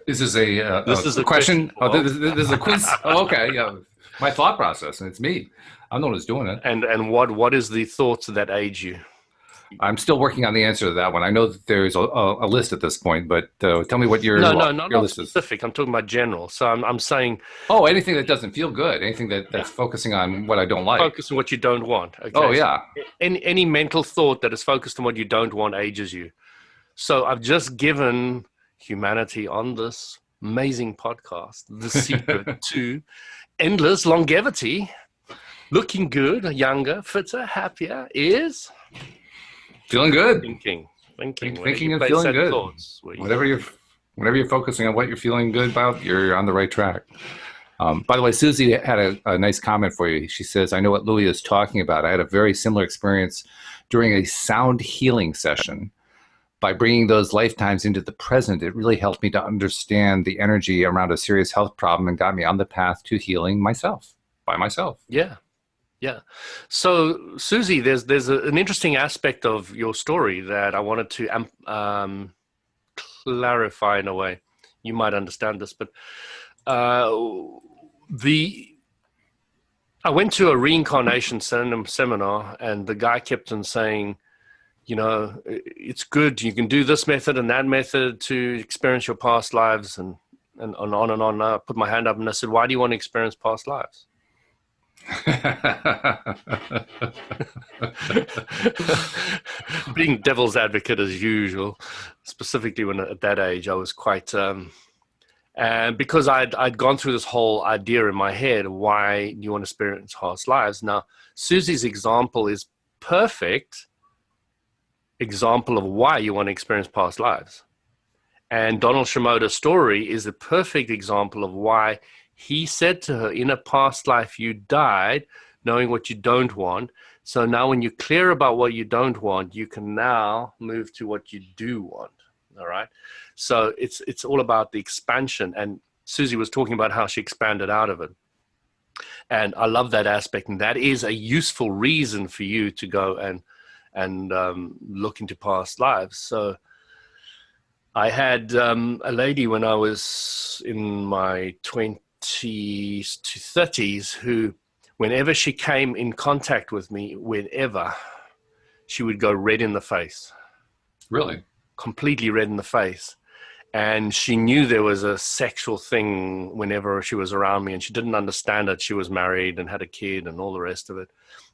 [SPEAKER 1] Is this
[SPEAKER 2] This is
[SPEAKER 1] a
[SPEAKER 2] a
[SPEAKER 1] question?
[SPEAKER 2] question.
[SPEAKER 1] Oh, this is a quiz. Oh, okay, yeah. My thought process, and it's me. I'm the one who's doing it.
[SPEAKER 2] And what is the thoughts that age you?
[SPEAKER 1] I'm still working on the answer to that one. I know that there's a list at this point, but tell me what
[SPEAKER 2] No,
[SPEAKER 1] your
[SPEAKER 2] not
[SPEAKER 1] list is.
[SPEAKER 2] specific. I'm talking about general. So I'm saying
[SPEAKER 1] Oh, anything that doesn't feel good, anything that's focusing on what I don't like.
[SPEAKER 2] focus on what you don't want.
[SPEAKER 1] Oh,
[SPEAKER 2] Okay. So
[SPEAKER 1] yeah.
[SPEAKER 2] any mental thought that is focused on what you don't want ages you. So I've just given humanity on this amazing podcast the secret to endless longevity, looking good, younger, fitter, happier is
[SPEAKER 1] Feeling good.
[SPEAKER 2] thinking.
[SPEAKER 1] Thinking and feeling good.
[SPEAKER 2] Thoughts,
[SPEAKER 1] Whenever you're focusing on what you're feeling good about, you're on the right track. By the way, Susie had a nice comment for you. She says, I know what Louis is talking about. I had a very similar experience during a sound healing session. By bringing those lifetimes into the present, it really helped me to understand the energy around a serious health problem and got me on the path to healing by myself.
[SPEAKER 2] Yeah. Yeah. So, Susie, there's an interesting aspect of your story that I wanted to clarify in a way. You might understand this, but I went to a reincarnation seminar, and the guy kept on saying, it's good. You can do this method and that method to experience your past lives, and on and on. I put my hand up and I said, why do you want to experience past lives? Being devil's advocate as usual, specifically when at that age I was quite and because I'd gone through this whole idea in my head, why do you want to experience past lives? Now Susie's example is perfect example of why you want to experience past lives, and Donald Shimoda's story is a perfect example of why he said to her, in a past life, you died knowing what you don't want. So now when you're clear about what you don't want, you can now move to what you do want. All right. So it's all about the expansion. And Susie was talking about how she expanded out of it. And I love that aspect. And that is a useful reason for you to go and look into past lives. So I had a lady when I was in my 20s to 30s who, whenever she came in contact with me, she would go red in the face.
[SPEAKER 1] Really?
[SPEAKER 2] Completely red in the face. And she knew there was a sexual thing whenever she was around me, and she didn't understand it. She was married and had a kid and all the rest of it.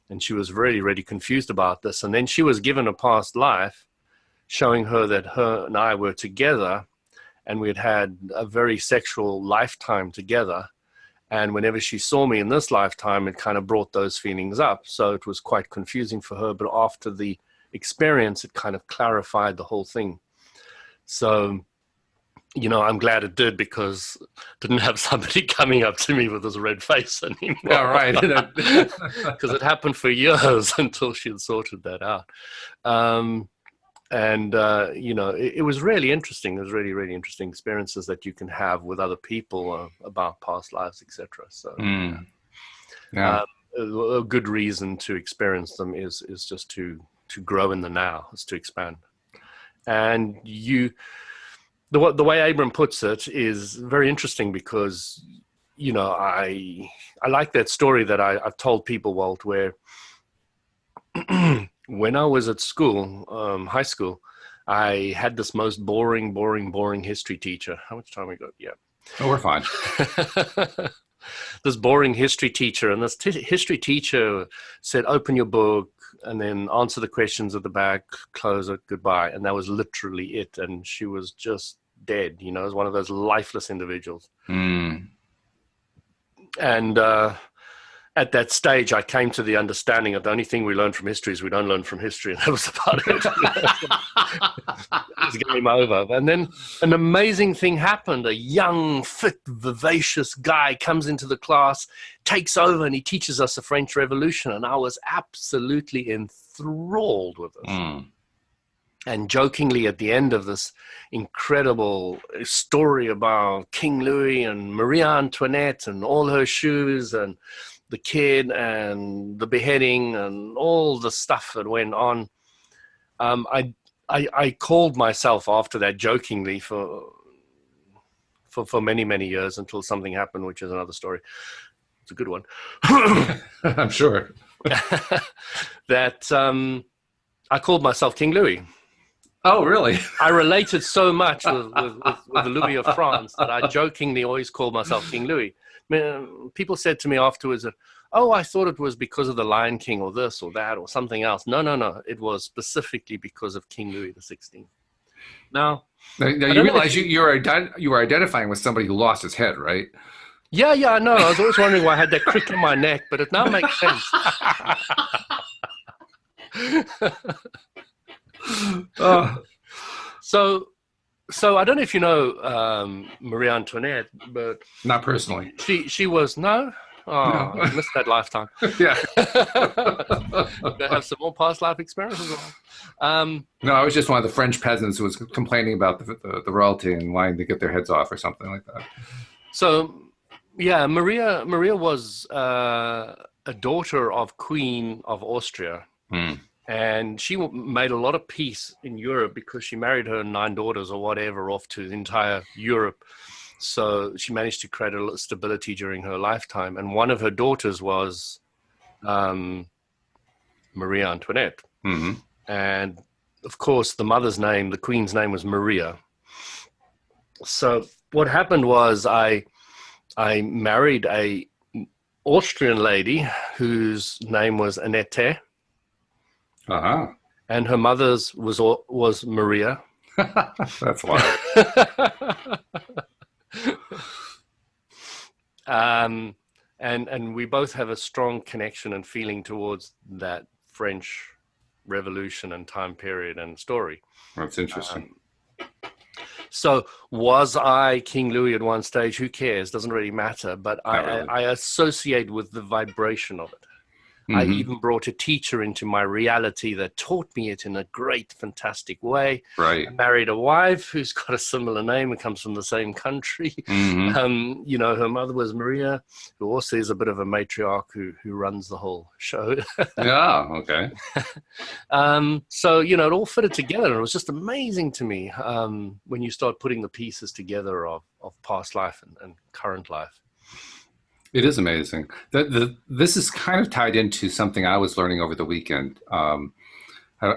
[SPEAKER 2] And she was really, really confused about this. And then she was given a past life showing her that her and I were together, and we had a very sexual lifetime together. And whenever she saw me in this lifetime, it kind of brought those feelings up. So it was quite confusing for her. But after the experience, it kind of clarified the whole thing. So, I'm glad it did, because I didn't have somebody coming up to me with this red face anymore.
[SPEAKER 1] Yeah, right.
[SPEAKER 2] Because it happened for years until she had sorted that out. It was really interesting. There's really, really interesting experiences that you can have with other people about past lives, etc. So, a good reason to experience them is just to grow in the now, is to expand. And the way Abram puts it is very interesting, because I like that story that I've told people, Walt, where when I was at school, high school, I had this most boring history teacher. How much time we got? Yeah.
[SPEAKER 1] Oh, we're fine.
[SPEAKER 2] This boring history teacher. And this history teacher said, open your book and then answer the questions at the back, close it, goodbye. And that was literally it. And she was just dead, as one of those lifeless individuals.
[SPEAKER 1] Mm.
[SPEAKER 2] And at that stage, I came to the understanding of the only thing we learn from history is we don't learn from history. And that was about it. It was game over. And then an amazing thing happened. A young, fit, vivacious guy comes into the class, takes over, and he teaches us the French Revolution. And I was absolutely enthralled with this.
[SPEAKER 1] Mm.
[SPEAKER 2] And jokingly, at the end of this incredible story about King Louis and Marie Antoinette and all her shoes and the kid and the beheading and all the stuff that went on, I called myself after that jokingly for many, many years until something happened, which is another story. It's a good one.
[SPEAKER 1] I'm sure.
[SPEAKER 2] That I called myself King Louis.
[SPEAKER 1] Oh, really?
[SPEAKER 2] I related so much with the Louis of France that I jokingly always called myself King Louis. People said to me afterwards that, oh, I thought it was because of the Lion King or this or that or something else. No. It was specifically because of King Louis XVI. Now
[SPEAKER 1] you realize you were identifying with somebody who lost his head, right?
[SPEAKER 2] Yeah, I know. I was always wondering why I had that crick in my neck, but it now makes sense. So I don't know if you know Marie Antoinette, but
[SPEAKER 1] not personally.
[SPEAKER 2] She was no. Oh, no. I missed that lifetime.
[SPEAKER 1] Yeah.
[SPEAKER 2] They have some more past life experiences.
[SPEAKER 1] No, I was just one of the French peasants who was complaining about the royalty and wanting to get their heads off or something like that.
[SPEAKER 2] So, yeah, Maria was a daughter of Queen of Austria. And she made a lot of peace in Europe because she married her 9 daughters or whatever off to the entire Europe. So she managed to create a lot of stability during her lifetime. And one of her daughters was Marie Antoinette.
[SPEAKER 1] Mm-hmm.
[SPEAKER 2] And, of course, the mother's name, the queen's name was Maria. So what happened was I married a Austrian lady whose name was Annette.
[SPEAKER 1] Uh-huh.
[SPEAKER 2] And her mother's was Maria.
[SPEAKER 1] That's wild.
[SPEAKER 2] And we both have a strong connection and feeling towards that French Revolution and time period and story.
[SPEAKER 1] That's interesting.
[SPEAKER 2] So was I King Louis at one stage? Who cares? Doesn't really matter. But I associate with the vibration of it. Mm-hmm. I even brought a teacher into my reality that taught me it in a great, fantastic way.
[SPEAKER 1] Right.
[SPEAKER 2] I married a wife who's got a similar name and comes from the same country. Mm-hmm. Her mother was Maria, who also is a bit of a matriarch who runs the whole show.
[SPEAKER 1] Yeah, okay.
[SPEAKER 2] So, it all fitted together. And it was just amazing to me when you start putting the pieces together of past life and current life.
[SPEAKER 1] It is amazing. This is kind of tied into something I was learning over the weekend. I'm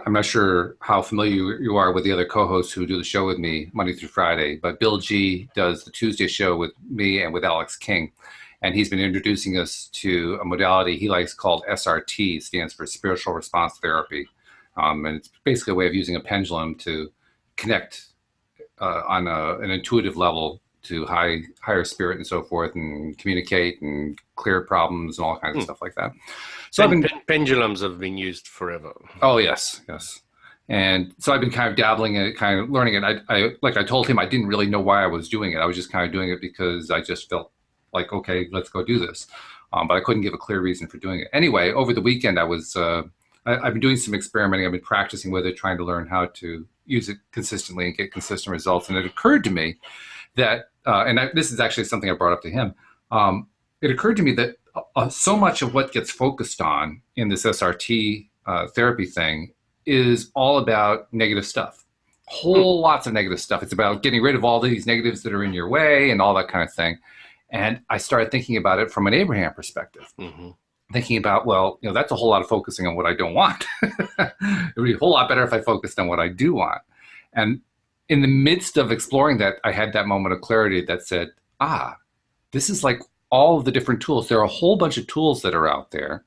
[SPEAKER 1] not sure how familiar you are with the other co-hosts who do the show with me Monday through Friday, but Bill G does the Tuesday show with me and with Alex King. And he's been introducing us to a modality he likes called SRT, stands for Spiritual Response Therapy. And it's basically a way of using a pendulum to connect on an intuitive level to higher spirit and so forth, and communicate and clear problems and all kinds of stuff like that. So
[SPEAKER 2] pendulums have been used forever.
[SPEAKER 1] Oh yes. And so I've been kind of dabbling in it, kind of learning it. I like I told him I didn't really know why I was doing it. I was just kind of doing it because I just felt like, okay, let's go do this. But I couldn't give a clear reason for doing it. Anyway, over the weekend I've been doing some experimenting. I've been practicing with it, trying to learn how to use it consistently and get consistent results. And it occurred to me that this is actually something I brought up to him. It occurred to me that so much of what gets focused on in this SRT therapy thing is all about negative stuff. Lots of negative stuff. It's about getting rid of all these negatives that are in your way and all that kind of thing. And I started thinking about it from an Abraham perspective. Mm-hmm. Thinking about, that's a whole lot of focusing on what I don't want. It would be a whole lot better if I focused on what I do want. And in the midst of exploring that, I had that moment of clarity that said, this is like all of the different tools. There are a whole bunch of tools that are out there,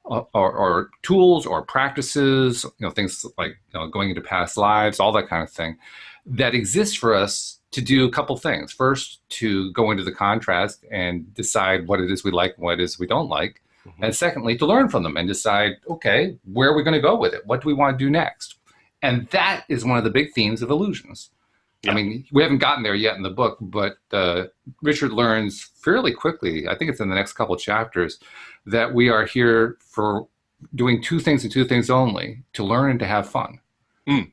[SPEAKER 1] or tools or practices, things like going into past lives, all that kind of thing, that exist for us to do a couple things. First, to go into the contrast and decide what it is we like and what it is we don't like. Mm-hmm. And secondly, to learn from them and decide, okay, where are we going to go with it? What do we want to do next? And that is one of the big themes of illusions. Yeah. I mean, we haven't gotten there yet in the book, but Richard learns fairly quickly, I think it's in the next couple of chapters, that we are here for doing 2 things and 2 things only, to learn and to have fun. Mm.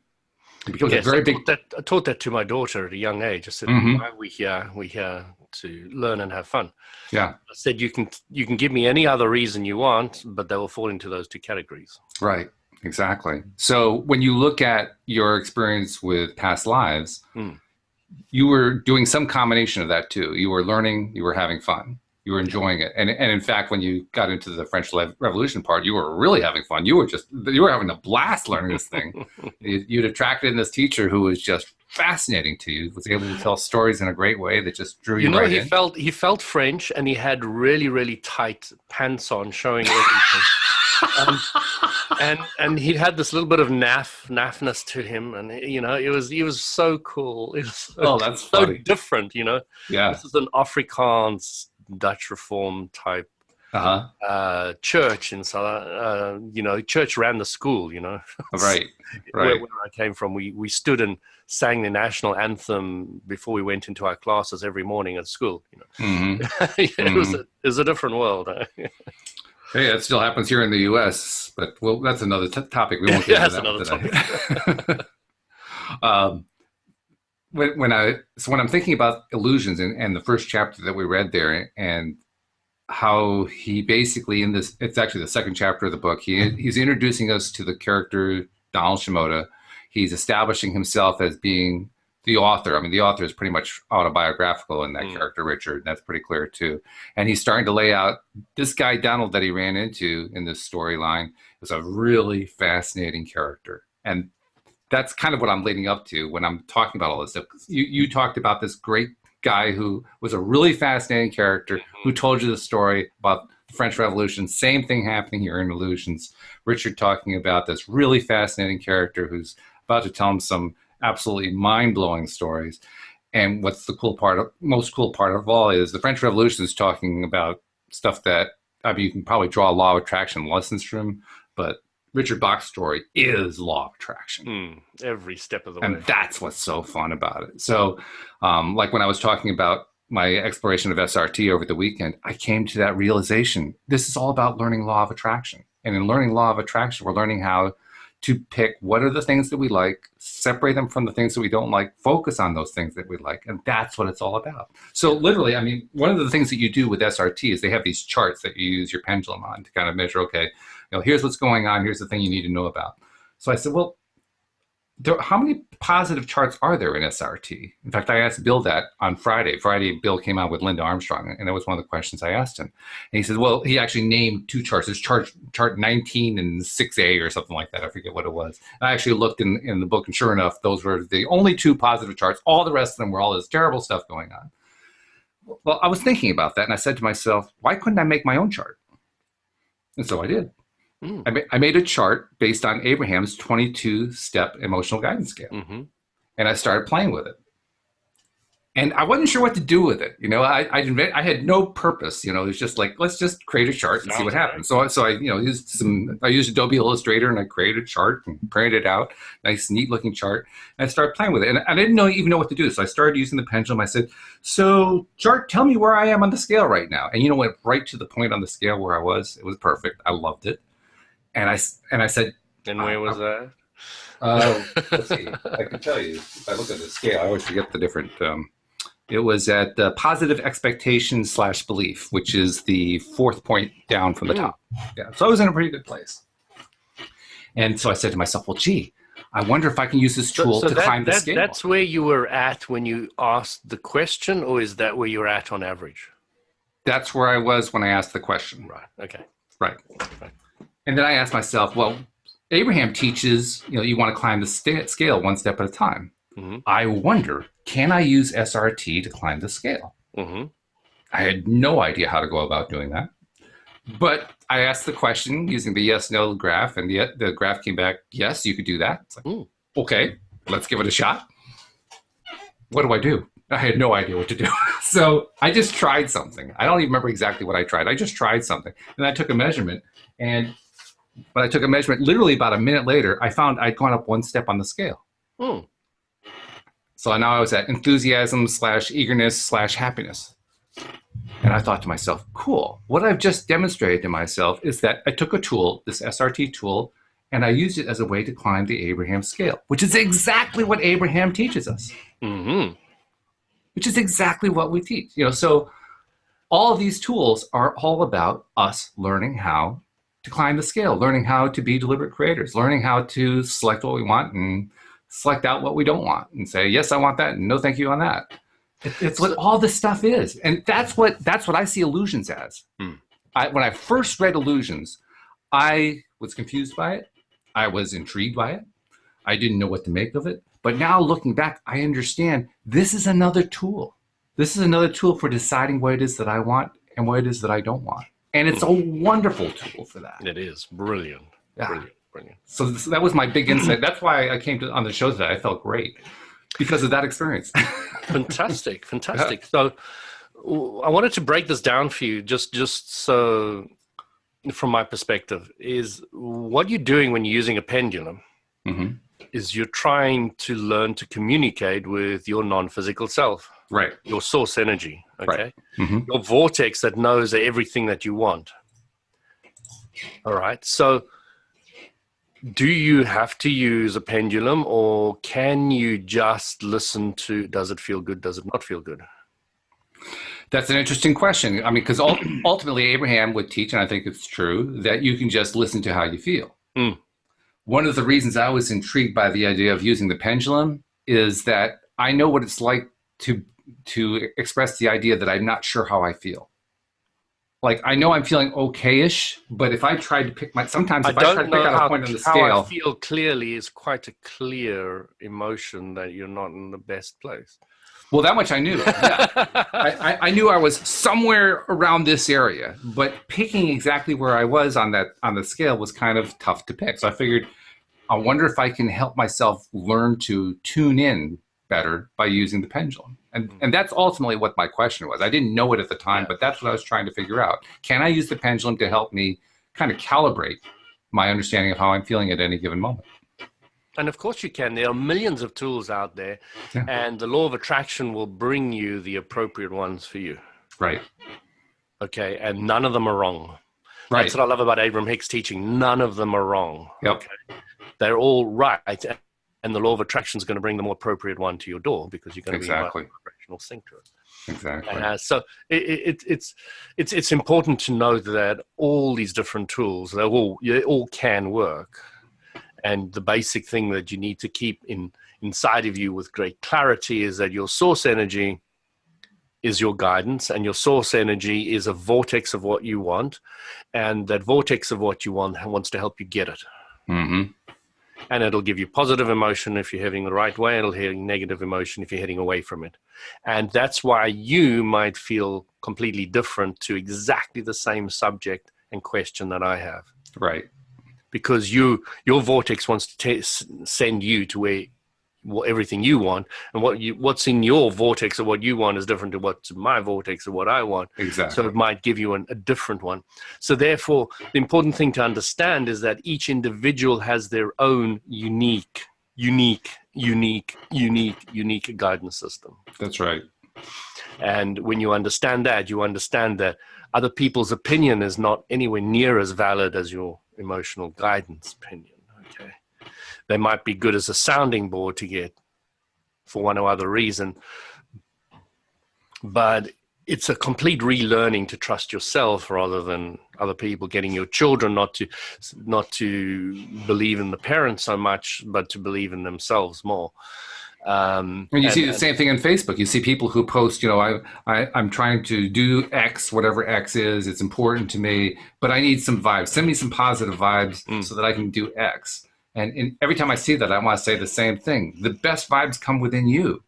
[SPEAKER 2] Because yes, I taught that to my daughter at a young age. I said, why are we here? We're here to learn and have fun. Yeah. I said, you can give me any other reason you want, but they will fall into those 2 categories.
[SPEAKER 1] Right. Exactly. So when you look at your experience with past lives, you were doing some combination of that too. You were learning, you were having fun, you were enjoying it. And in fact, when you got into the French Revolution part, you were really having fun. You were having a blast learning this thing. You'd attracted this teacher who was just fascinating to you, was able to tell stories in a great way that just drew you right in.
[SPEAKER 2] He felt French, and he had really, really tight pants on, showing everything. And he had this little bit of naffness to him, and he was so cool. It was
[SPEAKER 1] that's
[SPEAKER 2] so
[SPEAKER 1] funny.
[SPEAKER 2] different,
[SPEAKER 1] Yeah.
[SPEAKER 2] This is an Afrikaans Dutch Reform type church in South. Church ran the school.
[SPEAKER 1] Right.
[SPEAKER 2] Where I came from, we stood and sang the national anthem before we went into our classes every morning at school.
[SPEAKER 1] Mm-hmm.
[SPEAKER 2] It was a different world.
[SPEAKER 1] Hey, that still happens here in the U.S., but that's another topic. We won't get into that today. When I'm thinking about illusions and the first chapter that we read there, and how he basically it's actually the second chapter of the book. He's introducing us to the character Donald Shimoda. He's establishing himself as being the author. I mean, the author is pretty much autobiographical in that character, Richard. That's pretty clear too. And he's starting to lay out this guy, Donald, that he ran into in this storyline is a really fascinating character. And that's kind of what I'm leading up to when I'm talking about all this stuff. You talked about this great guy who was a really fascinating character who told you the story about the French Revolution. Same thing happening here in Illusions. Richard talking about this really fascinating character who's about to tell him some absolutely mind-blowing stories. And what's the most cool part of all is the French Revolution is talking about stuff that, I mean, you can probably draw law of attraction lessons from, but Richard Bach's story is law of attraction.
[SPEAKER 2] Every step of the way.
[SPEAKER 1] And that's what's so fun about it. So like when I was talking about my exploration of SRT over the weekend, I came to that realization. This is all about learning law of attraction. And in learning law of attraction, we're learning how to pick what are the things that we like, separate them from the things that we don't like, focus on those things that we like. And that's what it's all about. So literally, I mean, one of the things that you do with SRT is they have these charts that you use your pendulum on to kind of measure, okay, here's what's going on. Here's the thing you need to know about. So I said, well, how many positive charts are there in SRT? In fact, I asked Bill that on Friday. Bill came out with Linda Armstrong, and that was one of the questions I asked him. And he said, well, he actually named two charts. There's chart 19 and 6A or something like that. I forget what it was. And I actually looked in the book, and sure enough, those were the only two positive charts. All the rest of them were all this terrible stuff going on. Well, I was thinking about that, and I said to myself, why couldn't I make my own chart? And so I did. I made a chart based on Abraham's 22-step emotional guidance scale. And I started playing with it. And I wasn't sure what to do with it. I had no purpose. It was just like, let's just create a chart and see what happens. So I used Adobe Illustrator, and I created a chart and printed it out. Nice, neat looking chart. And I started playing with it. And I didn't even know what to do. So I started using the pendulum. I said, so chart, tell me where I am on the scale right now. And went right to the point on the scale where I was. It was perfect. I loved it. And I said,
[SPEAKER 2] and where was that?
[SPEAKER 1] Let's see. I can tell you. If I look at the scale, I always forget the different. It was at positive expectation / belief, which is the fourth point down from the top. Yeah, so I was in a pretty good place. And so I said to myself, well, gee, I wonder if I can use this tool to climb the scale.
[SPEAKER 2] That's where you were at when you asked the question, or is that where you're at on average?
[SPEAKER 1] That's where I was when I asked the question.
[SPEAKER 2] Right. Okay.
[SPEAKER 1] Right. And then I asked myself, well, Abraham teaches, you want to climb the scale one step at a time. I wonder, can I use SRT to climb the scale? I had no idea how to go about doing that. But I asked the question using the yes-no graph, and the graph came back, yes, you could do that. It's like, okay, let's give it a shot. What do I do? I had no idea what to do. So I just tried something. I don't even remember exactly what I tried. I just tried something. And I took a measurement, and when I took a measurement, literally about a minute later, I found I'd gone up one step on the scale. So now I was at enthusiasm / eagerness / happiness. And I thought to myself, cool. What I've just demonstrated to myself is that I took a tool, this SRT tool, and I used it as a way to climb the Abraham scale, which is exactly what Abraham teaches us. Which is exactly what we teach. So all of these tools are all about us learning how to climb the scale, learning how to be deliberate creators, learning how to select what we want and select out what we don't want and say, yes, I want that, and no, thank you on that. It's what all this stuff is. And that's what I see illusions as. When I first read illusions, I was confused by it. I was intrigued by it. I didn't know what to make of it. But now looking back, I understand this is another tool. This is another tool for deciding what it is that I want and what it is that I don't want. And it's a wonderful tool for that.
[SPEAKER 2] It is brilliant.
[SPEAKER 1] Yeah.
[SPEAKER 2] Brilliant.
[SPEAKER 1] So that was my big insight. That's why I came on the show today. I felt great because of that experience.
[SPEAKER 2] Fantastic. Yeah. So I wanted to break this down for you just so from my perspective is what you're doing when you're using a pendulum is you're trying to learn to communicate with your non-physical self.
[SPEAKER 1] Right.
[SPEAKER 2] Your source energy. Okay.
[SPEAKER 1] Right.
[SPEAKER 2] Your vortex that knows everything that you want. All right. So do you have to use a pendulum, or can you just listen to, does it feel good? Does it not feel good?
[SPEAKER 1] That's an interesting question. I mean, because ultimately Abraham would teach, and I think it's true, that you can just listen to how you feel. One of the reasons I was intrigued by the idea of using the pendulum is that I know what it's like to express the idea that I'm not sure how I feel. Like, I know I'm feeling okay-ish, but if I tried to pick sometimes if I try to pick out a point on the scale.
[SPEAKER 2] How I feel clearly is quite a clear emotion that you're not in the best place.
[SPEAKER 1] Well, that much I knew. Yeah. I knew I was somewhere around this area, but picking exactly where I was on the scale was kind of tough to pick. So I figured, I wonder if I can help myself learn to tune in better by using the pendulum. And that's ultimately what my question was. I didn't know it at the time, but that's what I was trying to figure out. Can I use the pendulum to help me kind of calibrate my understanding of how I'm feeling at any given moment?
[SPEAKER 2] And of course you can. There are millions of tools out there, and the law of attraction will bring you the appropriate ones for you.
[SPEAKER 1] Right.
[SPEAKER 2] Okay, and none of them are wrong.
[SPEAKER 1] Right.
[SPEAKER 2] That's what I love about Abraham-Hicks teaching. None of them are wrong.
[SPEAKER 1] Yep.
[SPEAKER 2] Okay? They're all right. And the law of attraction is going to bring the more appropriate one to your door because you're going to be in a vibrational sync to it.
[SPEAKER 1] Exactly.
[SPEAKER 2] So it's important to know that all these different tools, they all can work. And the basic thing that you need to keep inside of you with great clarity is that your source energy is your guidance, and your source energy is a vortex of what you want, and that vortex of what you want wants to help you get it. And it'll give you positive emotion if you're heading the right way. It'll give you negative emotion if you're heading away from it. And that's why you might feel completely different to exactly the same subject and question that I have.
[SPEAKER 1] Right. Because
[SPEAKER 2] your vortex wants to send you to everything you want, and what's in your vortex of what you want is different to what's in my vortex of what I want.
[SPEAKER 1] Exactly.
[SPEAKER 2] So it might give you a different one. So therefore, the important thing to understand is that each individual has their own unique guidance system.
[SPEAKER 1] That's right.
[SPEAKER 2] And when you understand that other people's opinion is not anywhere near as valid as your emotional guidance opinion. Okay. They might be good as a sounding board to get for one or other reason, but it's a complete relearning to trust yourself rather than other people, getting your children not to believe in the parents so much, but to believe in themselves more.
[SPEAKER 1] And you see the same thing on Facebook. You see people who post, I'm trying to do X, whatever X is. It's important to me, but I need some vibes. Send me some positive vibes so that I can do X. And every time I see that, I want to say the same thing. The best vibes come within you.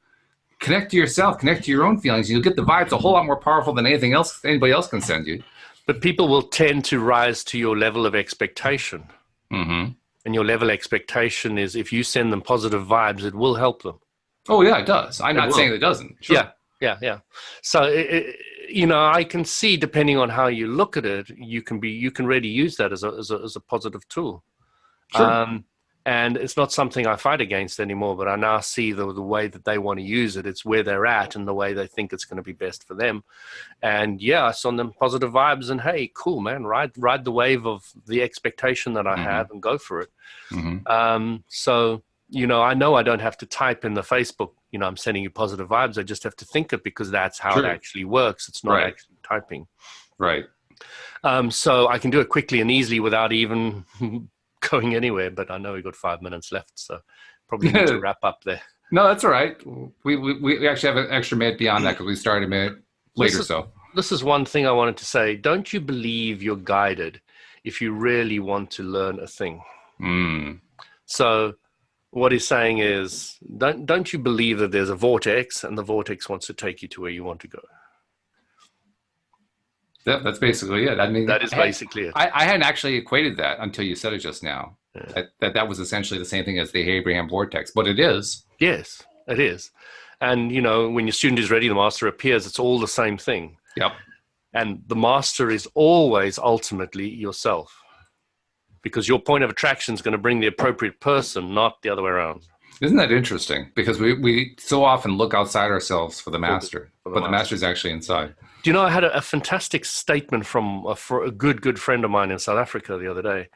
[SPEAKER 1] Connect to yourself. Connect to your own feelings. You'll get the vibes a whole lot more powerful than anything else anybody else can send you.
[SPEAKER 2] But people will tend to rise to your level of expectation. And your level of expectation is if you send them positive vibes, it will help them.
[SPEAKER 1] Oh, yeah, it does. I'm not saying it doesn't. Sure.
[SPEAKER 2] Yeah. So, I can see, depending on how you look at it, you can really use that as a positive tool.
[SPEAKER 1] Sure.
[SPEAKER 2] And it's not something I fight against anymore, but I now see the way that they want to use it. It's where they're at and the way they think it's going to be best for them. And I send them positive vibes and, hey, cool, man, ride the wave of the expectation that I have and go for it. So, I know I don't have to type in the Facebook, I'm sending you positive vibes. I just have to think it because that's how it actually works. It's not actually typing.
[SPEAKER 1] Right.
[SPEAKER 2] So I can do it quickly and easily without even going anywhere, but I know we've got 5 minutes left, so probably need to wrap up there.
[SPEAKER 1] No, that's all right. We actually have an extra minute beyond that because we started a minute later.
[SPEAKER 2] This is one thing I wanted to say. Don't you believe you're guided if you really want to learn a thing? So what he's saying is, don't you believe that there's a vortex and the vortex wants to take you to where you want to go?
[SPEAKER 1] Yeah, that's basically it. I mean,
[SPEAKER 2] that is basically it.
[SPEAKER 1] I hadn't actually equated that until you said it just now. Yeah. That was essentially the same thing as the Abraham vortex, but it is.
[SPEAKER 2] Yes, it is. And, you know, when your student is ready, the master appears. It's all the same thing.
[SPEAKER 1] Yep.
[SPEAKER 2] And the master is always ultimately yourself, because your point of attraction is going to bring the appropriate person, not the other way around.
[SPEAKER 1] Isn't that interesting? Because we so often look outside ourselves for the master, but the master is actually inside.
[SPEAKER 2] Do you know, I had a fantastic statement from a good friend of mine in South Africa the other day.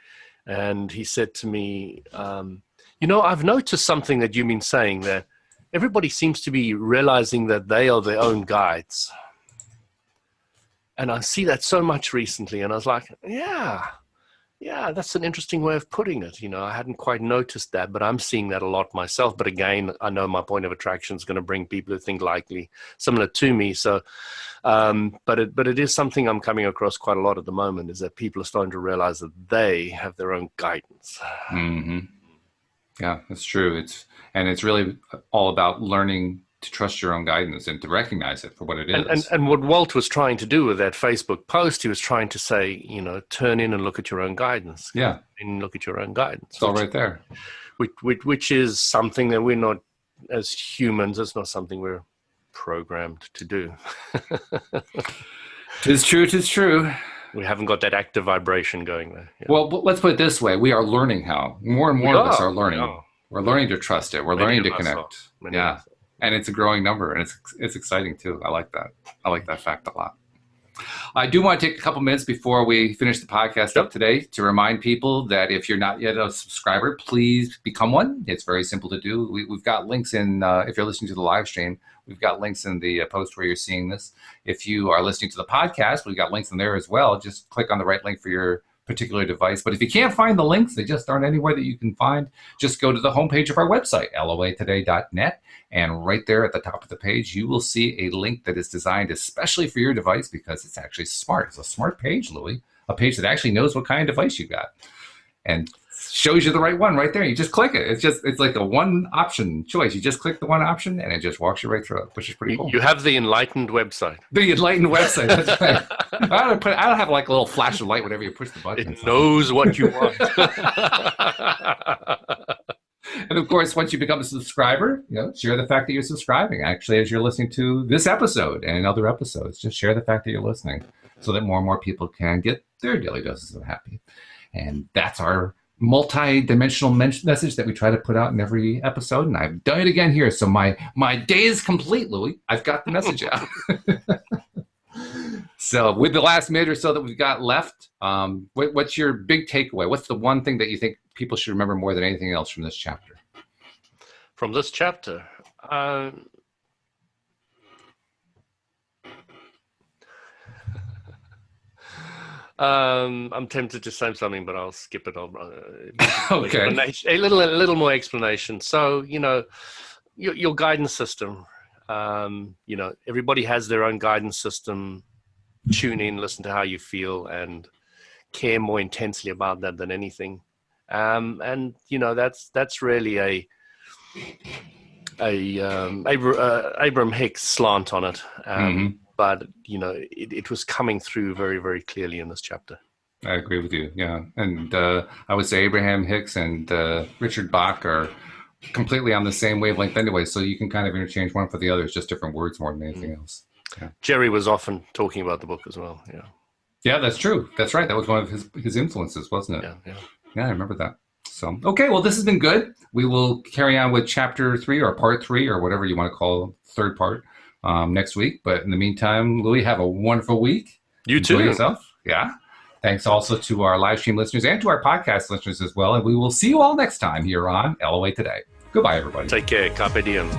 [SPEAKER 2] And he said to me, you know, I've noticed something that you've been saying, that everybody seems to be realizing that they are their own guides. And I see that so much recently. And I was like, yeah, that's an interesting way of putting it. You know, I hadn't quite noticed that, but I'm seeing that a lot myself. But again, I know my point of attraction is going to bring people who think likely similar to me. So, but it is something I'm coming across quite a lot at the moment, is that people are starting to realize that they have their own guidance.
[SPEAKER 1] Mm-hmm. Yeah, that's true. It's really all about learning to trust your own guidance and to recognize it for what it is.
[SPEAKER 2] And what Walt was trying to do with that Facebook post, he was trying to say, you know, turn in and look at your own guidance.
[SPEAKER 1] Yeah.
[SPEAKER 2] And look at your own guidance.
[SPEAKER 1] It's all right there.
[SPEAKER 2] Which is something that we're not, as humans, it's not something we're programmed to do.
[SPEAKER 1] Tis true.
[SPEAKER 2] We haven't got that active vibration going there. Yeah.
[SPEAKER 1] Well, let's put it this way. We are learning how. More and more of us are learning. We're learning to trust it. We're learning to connect. Yeah. And it's a growing number, and it's exciting too. I like that. I like that fact a lot. I do want to take a couple minutes before we finish the podcast up today to remind people that if you're not yet a subscriber, please become one. It's very simple to do. We've got links in, if you're listening to the live stream, we've got links in the post where you're seeing this. If you are listening to the podcast, we've got links in there as well. Just click on the right link for your particular device. But if you can't find the links, they just aren't anywhere that you can find, just go to the homepage of our website, loatoday.net. And right there at the top of the page, you will see a link that is designed especially for your device, because it's actually smart. It's a smart page, Louis, a page that actually knows what kind of device you got and shows you the right one right there. You just click it. It's like a one option choice. You just click the one option and it just walks you right through it, which is pretty cool.
[SPEAKER 2] You have the enlightened website.
[SPEAKER 1] The enlightened website. That's right. I don't have like a little flash of light whenever you push the button.
[SPEAKER 2] It knows what you want.
[SPEAKER 1] And of course, once you become a subscriber, share the fact that you're subscribing. Actually, as you're listening to this episode and other episodes, just share the fact that you're listening so that more and more people can get their daily doses of happy. And that's our multi-dimensional message that we try to put out in every episode. And I've done it again here. So my day is complete, Louis. I've got the message out. So with the last minute or so that we've got left, what's your big takeaway? What's the one thing that you think people should remember more than anything else from this chapter?
[SPEAKER 2] From this chapter? I'm tempted to say something, but I'll skip it.
[SPEAKER 1] Okay.
[SPEAKER 2] A little more explanation. So, your guidance system, everybody has their own guidance system. Tune in, listen to how you feel, and care more intensely about that than anything. And that's really Abraham-Hicks slant on it. But it was coming through very, very clearly in this chapter.
[SPEAKER 1] I agree with you. Yeah, and I would say Abraham-Hicks and Richard Bach are completely on the same wavelength anyway. So you can kind of interchange one for the other. It's just different words more than anything else. Yeah.
[SPEAKER 2] Jerry was often talking about the book as well. Yeah.
[SPEAKER 1] Yeah, that's true. That's right. That was one of his influences, wasn't it? Yeah, I remember that. So, okay, well, this has been good. We will carry on with chapter 3 or part 3 or whatever you want to call third part next week. But in the meantime, Louis, have a wonderful week.
[SPEAKER 2] You too.
[SPEAKER 1] Enjoy yourself. Yeah. Thanks also to our live stream listeners and to our podcast listeners as well. And we will see you all next time here on LOA Today. Goodbye, everybody.
[SPEAKER 2] Take care. Carpe diem.